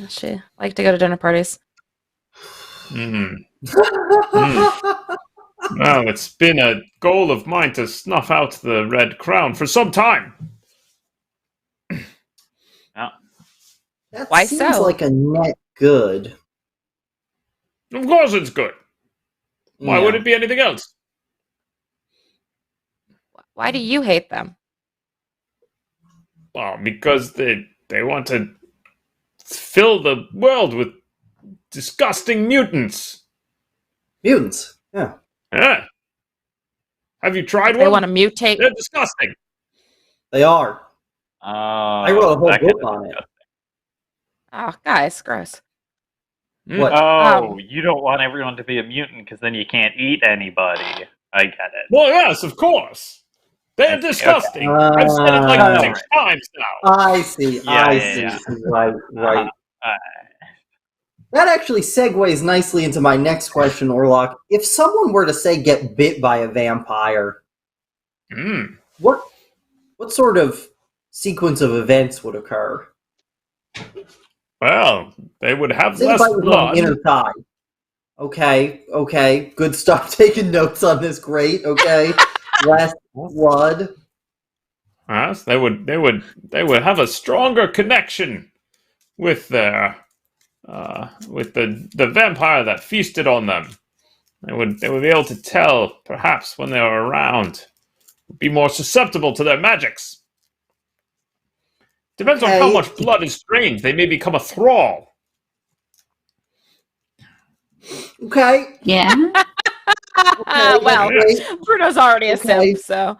She liked to go to dinner parties. Well, it's been a goal of mine to snuff out the Red Crown for some time. That Why seems so? like a net good. Of course it's good. Why would it be anything else? Why do you hate them? Well, because they want to fill the world with disgusting mutants. Mutants? Yeah. Yeah. Have you tried They one? want to mutate. They're disgusting. They are. I wrote a whole that book gets on it. disgusting. Oh, guys, gross. What? Oh, you don't want everyone to be a mutant because then you can't eat anybody. I get it. Well, yes, of course. They're Okay. disgusting. I've said it like 6 times now. I see. I see. Right. That actually segues nicely into my next question, Orlock. If someone were to say get bit by a vampire, what sort of sequence of events would occur? Well, they would have Say less bite was on blood. the inner thigh. Okay. Good stuff. Taking notes on this. Great. Okay. Less blood. Yes, they would have a stronger connection with their with the vampire that feasted on them. They would be able to tell, perhaps, when they were around. Be more susceptible to their magics. Depends on how much blood is drained. They may become a thrall. Okay. Yeah. Well, Bruno's already a simp, so.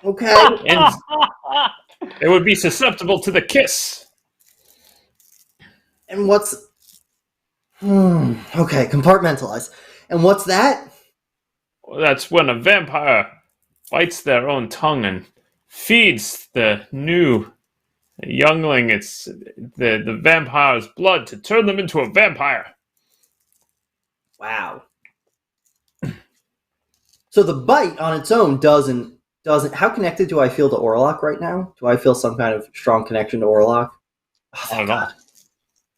Okay. And they would be susceptible to the kiss. And what's... Okay, compartmentalize. And what's that? Well, that's when a vampire bites their own tongue and feeds the new youngling the vampire's blood to turn them into a vampire. Wow. So the bite on its own doesn't... How connected do I feel to Orlock right now? Do I feel some kind of strong connection to Orlock? Oh, I don't know.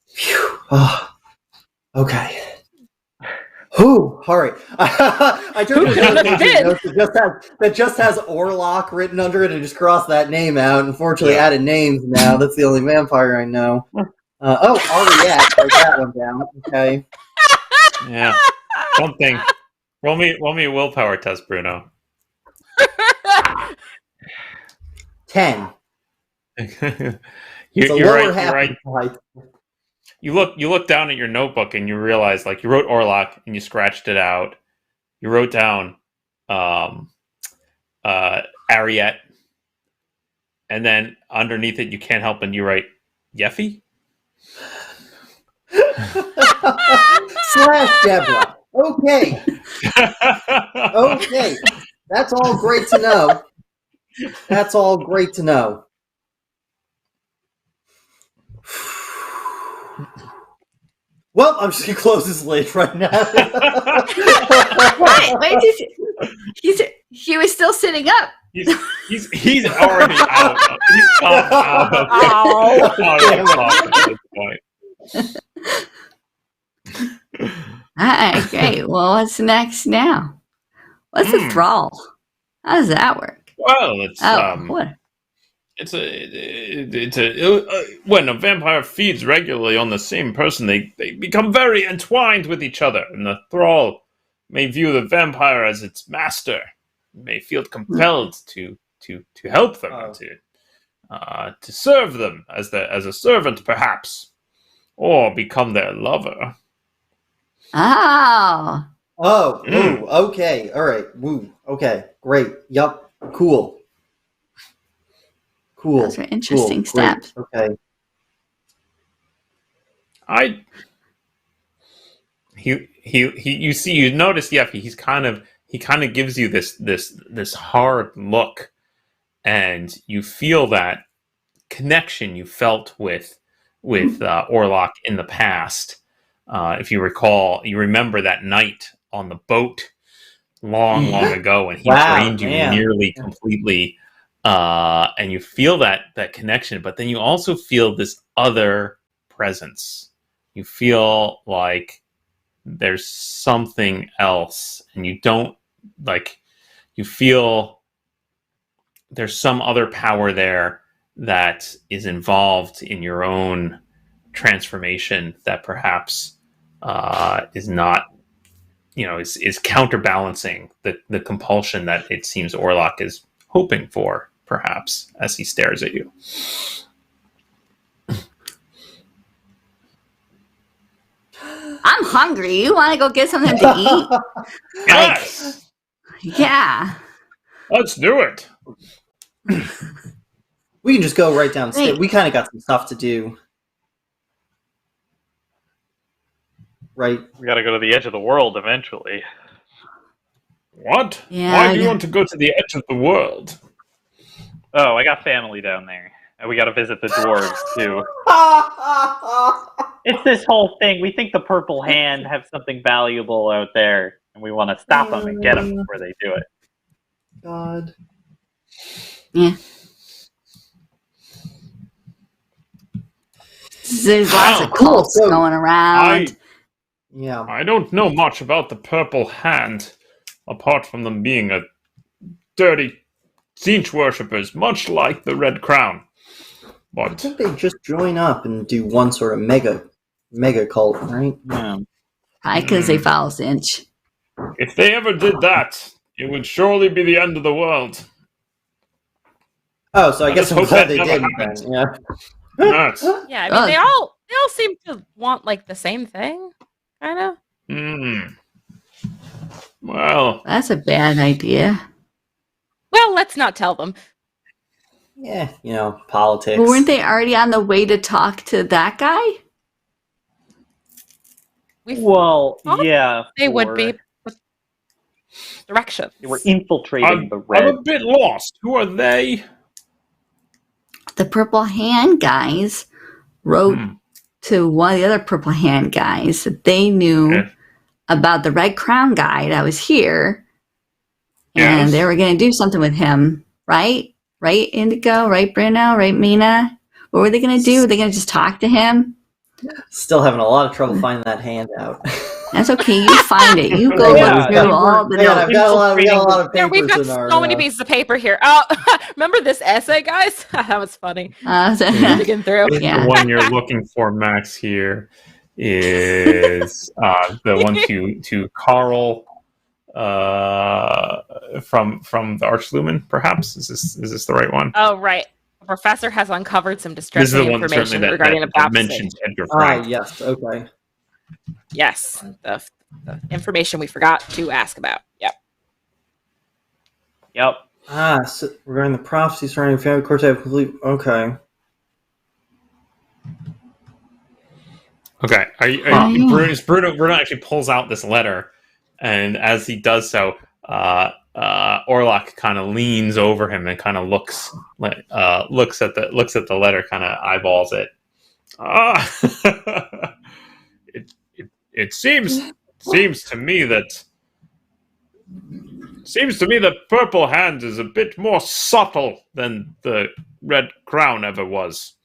Phew. Oh, okay. Whew. All right. I took a note that just has Orlock written under it and just crossed that name out. Unfortunately, added names now. That's the only vampire I know. Ariette. Write that one down. Okay. Yeah. Something. Roll me a willpower test, Bruno. 10. You're right. You look down at your notebook and you realize, like, you wrote Orlock and you scratched it out. You wrote down Ariette, and then underneath it you can't help but you write Yeffy / Deborah. Okay. Okay. That's all great to know. That's all great to know. Well, I'm just gonna close this lid right now. Wait, he was still sitting up. He's already out. He's come out of this point. All right, great. Well, what's next now? What's a thrall? How does that work? Well, it's what? When a vampire feeds regularly on the same person, they become very entwined with each other, and the thrall may view the vampire as its master, may feel compelled to help them, to serve them as a servant, perhaps, or become their lover. Oh. Oh, ooh, okay, all right, woo, okay, great, yup, cool. Those are interesting steps. Okay. You notice Yeffy, he kind of gives you this hard look, and you feel that connection you felt with Orlock in the past. If you recall, you remember that night on the boat long ago when he drained you nearly completely. And you feel that connection, but then you also feel this other presence. You feel like there's something else, and you feel there's some other power there that is involved in your own transformation that perhaps is not, is counterbalancing the compulsion that it seems Orlock is hoping for, perhaps, as he stares at you. I'm hungry. You want to go get something to eat? Yes! Yeah. Let's do it! We can just go right downstairs. We kind of got some stuff to do. Right? We gotta go to the edge of the world eventually. What? Yeah, Why do you want to go to the edge of the world? Oh, I got family down there. And we gotta visit the dwarves, too. It's this whole thing. We think the Purple Hand have something valuable out there, and we want to stop them and get them before they do it. God. Yeah. There's lots of cults going around. I don't know much about the Purple Hand, apart from them being a dirty Tzeentch worshippers, much like the Red Crown. But I think they just join up and do one sort of mega cult, right? Yeah. Probably because they follow Tzeentch. If they ever did that, it would surely be the end of the world. Oh, so I guess just I'm hope glad that they never didn't happens. then. Yeah. Nuts. Yeah, I mean they all seem to want like the same thing, kind of. Well, That's a bad idea. Well, let's not tell them. Yeah, politics. Well, weren't they already on the way to talk to that guy? Well, thought yeah. They would be with directions. They were infiltrating the I'm red. a bit lost. Who are they? The Purple Hand guys wrote to one of the other Purple Hand guys that they knew about the Red Crown guy that was here. And they were going to do something with him, right? Right, Indigo? Right, Bruno? Right, Mina? What were they going to do? Were they going to just talk to him? Still having a lot of trouble finding that handout. That's okay. You find it. You go through all the I've got a lot of Yeah, papers we've got in our... so many pieces of paper here. Oh, remember this essay, guys? That was funny. Digging through. Yeah. The one you're looking for, Max, here is the one to Carl from the Archlumen, perhaps? Is this the right one? Oh, right. The professor has uncovered some This is distressing the one information that regarding the baptism. mentions Edgar Frank. yes, okay. Yes, the information we forgot to ask about. Yep. So regarding the prophecy surrounding family courts, I have complete... Okay. Okay. Bruno actually pulls out this letter, and as he does so, Orlock kind of leans over him and kind of looks at the letter, kind of eyeballs it. It seems to me that Purple Hand is a bit more subtle than the Red Crown ever was.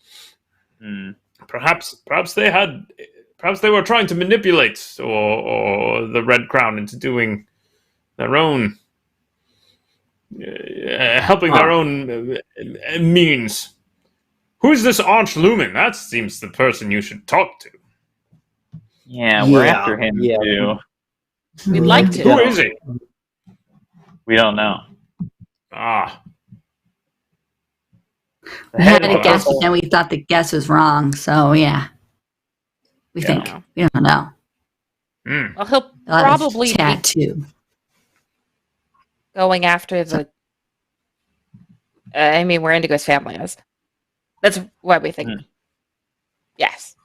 Perhaps they were trying to manipulate or the Red Crown into doing their own, helping their own means. Who's this Archlumen? That seems the person you should talk to. Yeah, we're after him too. We'd like to. Who is he? We don't know. We had a guess, but then we thought the guess was wrong. So yeah, we think we don't know. Well, he'll probably be tattoo going after the. I mean, where Indigo's family is. That's what we think. Yes.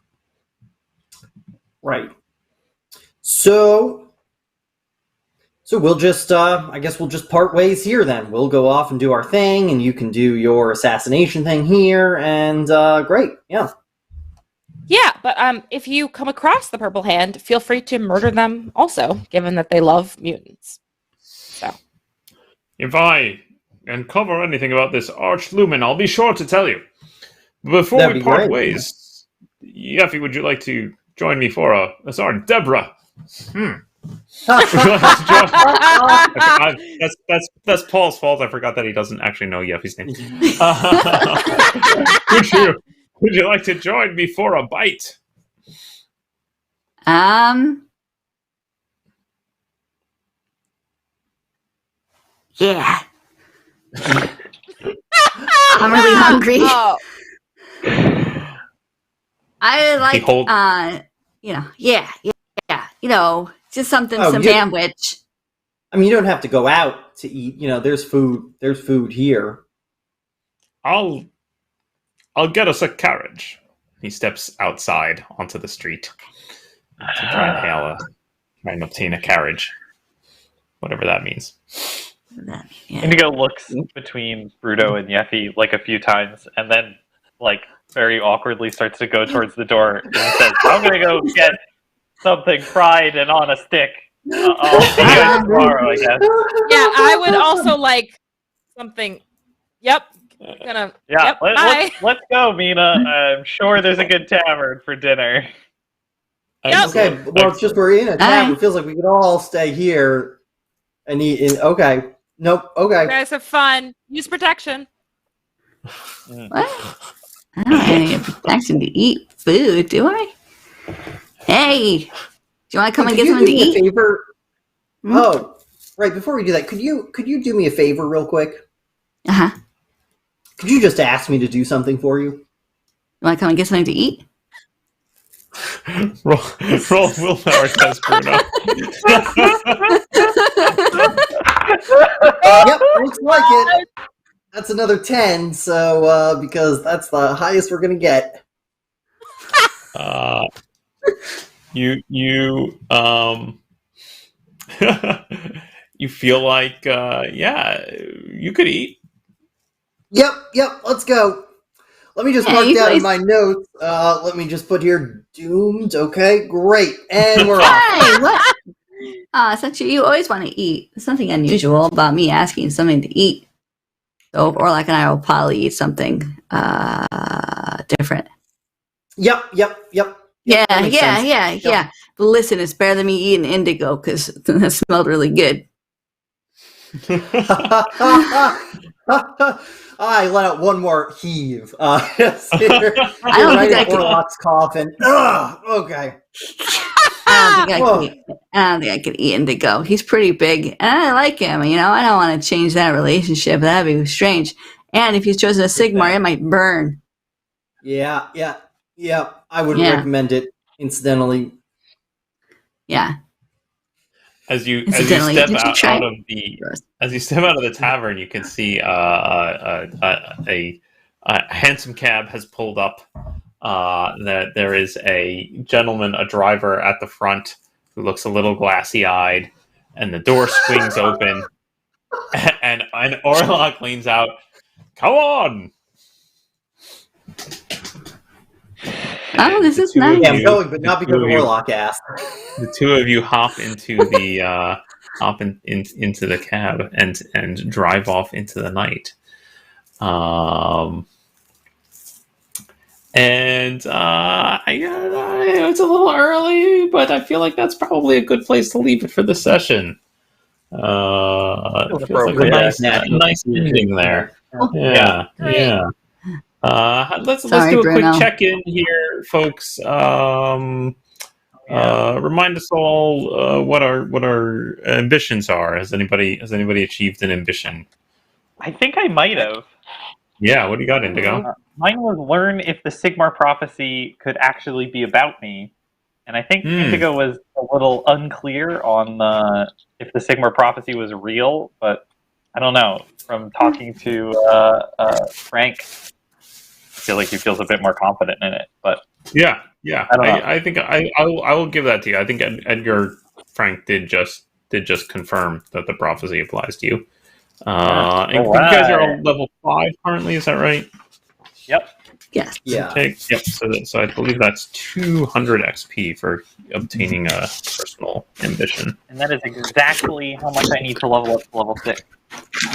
Right. So we'll just, I guess we'll just part ways here then. We'll go off and do our thing, and you can do your assassination thing here, and great, yeah. Yeah, but if you come across the Purple Hand, feel free to murder them also, given that they love mutants. So. If I uncover anything about this Archlumen, I'll be sure to tell you. Before That'd we be part great. ways, Yeffy, would you like to join me for a... Sorry, Deborah. That's Paul's fault. I forgot that he doesn't actually know Yeffy's name. Would you like to join me for a bite? Yeah. I'm really hungry. Oh. I like, just something, some sandwich. I mean, you don't have to go out to eat. There's food here. I'll get us a carriage. He steps outside onto the street to try and obtain a carriage, whatever that means. Indigo looks between Bruno and Yeffy like a few times, and then very awkwardly starts to go towards the door and says, "I'm gonna go get something fried and on a stick. I'll see you guys tomorrow, I guess." Yeah, I would also like something. Yep. Bye. Let's go, Mina. I'm sure there's a good tavern for dinner. Yep. Okay, well, it's just we're in a tavern. It feels like we could all stay here and eat. Okay. Nope. Okay. You guys have fun. Use protection. What? I don't have any protection to eat food, do I? Hey, do you want to come and get something to eat? Favor? Oh, right. Before we do that, could you do me a favor real quick? Uh-huh. Could you just ask me to do something for you? You want to come and get something to eat? roll willpower test, Bruno. Yep, looks like it. That's another 10, so because that's the highest we're gonna get. You you feel like you could eat. Yep, let's go. Let me just mark down in my notes. Let me just put here doomed. Okay, great. And we're off. Hey, what? Essentially, you always want to eat. There's nothing unusual about me asking something to eat. So, Orlock and I will probably eat something different. Yep. Yeah. But listen, it's better than me eating indigo because that smelled really good. I let out one more heave. I don't think I can. Orlock's coffin. Ugh, okay. I don't think I could eat indigo. He's pretty big, and I like him. I don't want to change that relationship. That'd be strange. And if he's chosen a Sigmar, it might burn. Yeah. I would recommend it. Incidentally. Yeah. As you step out of the tavern, you can see a handsome cab has pulled up. That there is a gentleman, a driver at the front who looks a little glassy-eyed, and the door swings open, and Orlock leans out. Come on! Oh, this is nice. Yeah, I'm going, but not because Orlock asked. The two of you hop into the into the cab and drive off into the night. It's a little early, but I feel like that's probably a good place to leave it for the session. It feels like a nice ending there. Yeah. Let's do a quick check-in here, folks. Remind us all what our ambitions are. Has anybody achieved an ambition? I think I might have. Yeah, what do you got, Indigo? Mine was learn if the Sigmar prophecy could actually be about me. And I think Indigo was a little unclear on if the Sigmar prophecy was real, but I don't know. From talking to Frank, I feel like he feels a bit more confident in it. But yeah, I think I will give that to you. I think Edgar Frank did just confirm that the prophecy applies to you. And you guys are all level 5 currently, is that right? Yep. Yes. Yeah. Okay. Yep. So I believe that's 200 XP for obtaining a personal ambition. And that is exactly how much I need to level up to level 6.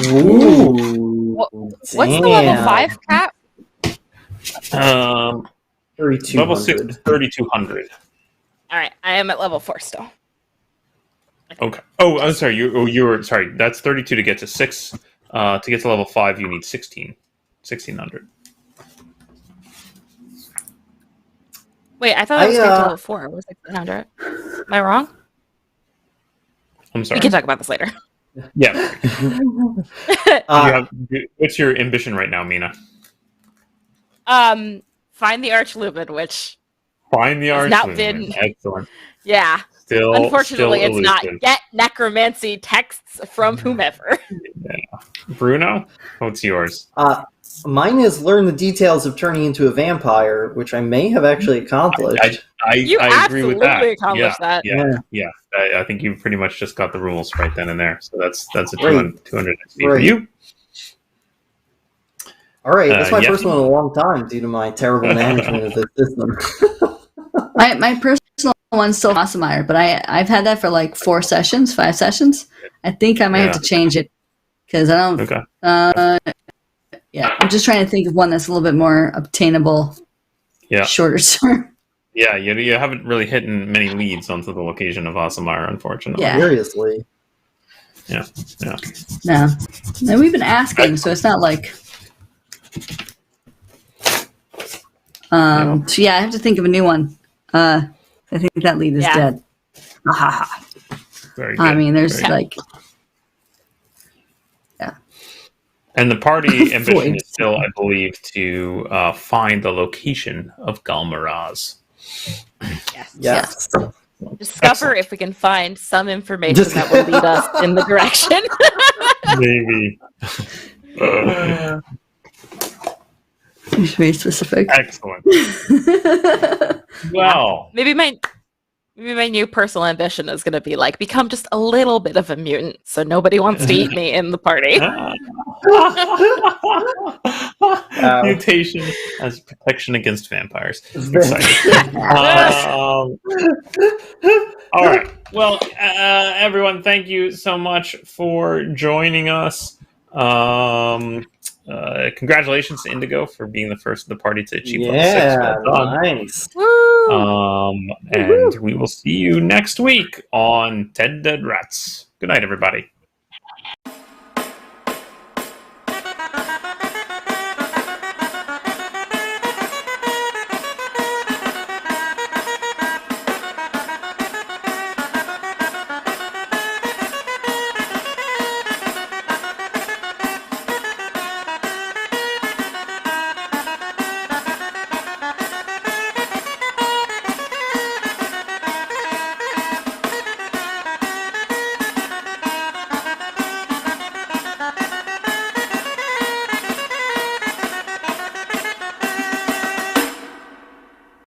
Ooh. What's the level 5 cap? 3,200. Level 6 is 3,200. All right, I am at level 4 still. Okay. Oh, I'm sorry. You were sorry. That's 32 to get to 6. To get to level 5, you need 1,600. Wait, I thought I was getting to level 4. It was 1,600. Am I wrong? I'm sorry. We can talk about this later. Yeah. What's your ambition right now, Mina? Find the Archlumen, which Find the Archlumen. Not been. Excellent. Yeah. Still, unfortunately, it's not. elusive. Get necromancy texts from whomever. Yeah. Bruno, what's yours? Mine is learn the details of turning into a vampire, which I may have actually accomplished. I agree with that. Accomplished that. Yeah. I think you pretty much just got the rules right then and there. So that's a 200 XP for you. All right, that's my first one in a long time due to my terrible management of the system. My personal one's still Wassemeyer, but I've had that for like 5 sessions. I think I might have to change it because I don't. Okay. I'm just trying to think of one that's a little bit more obtainable. Yeah. Shorter term. Yeah, you haven't really hit many leads onto the location of Wassemeyer, unfortunately. Yeah. Seriously. Yeah. No, we've been asking, so it's not like. So I have to think of a new one. I think that lead is dead. Very good. I mean, there's Very good. like, And the party ambition Void. is still, I believe, to find the location of Galmaraz. Yes. Yes. Discover Excellent. if we can find some information that will lead us in the direction. Maybe. it's very specific. Excellent. Well, Maybe my new personal ambition is going to be like become just a little bit of a mutant, so nobody wants to eat me in the party. Mutation as protection against vampires. Exciting. All right. Well, everyone, thank you so much for joining us. Congratulations to Indigo for being the first of the party to achieve level 6. Yeah, Well done. nice. And we will see you next week on 10 Dead Rats. Good night, everybody.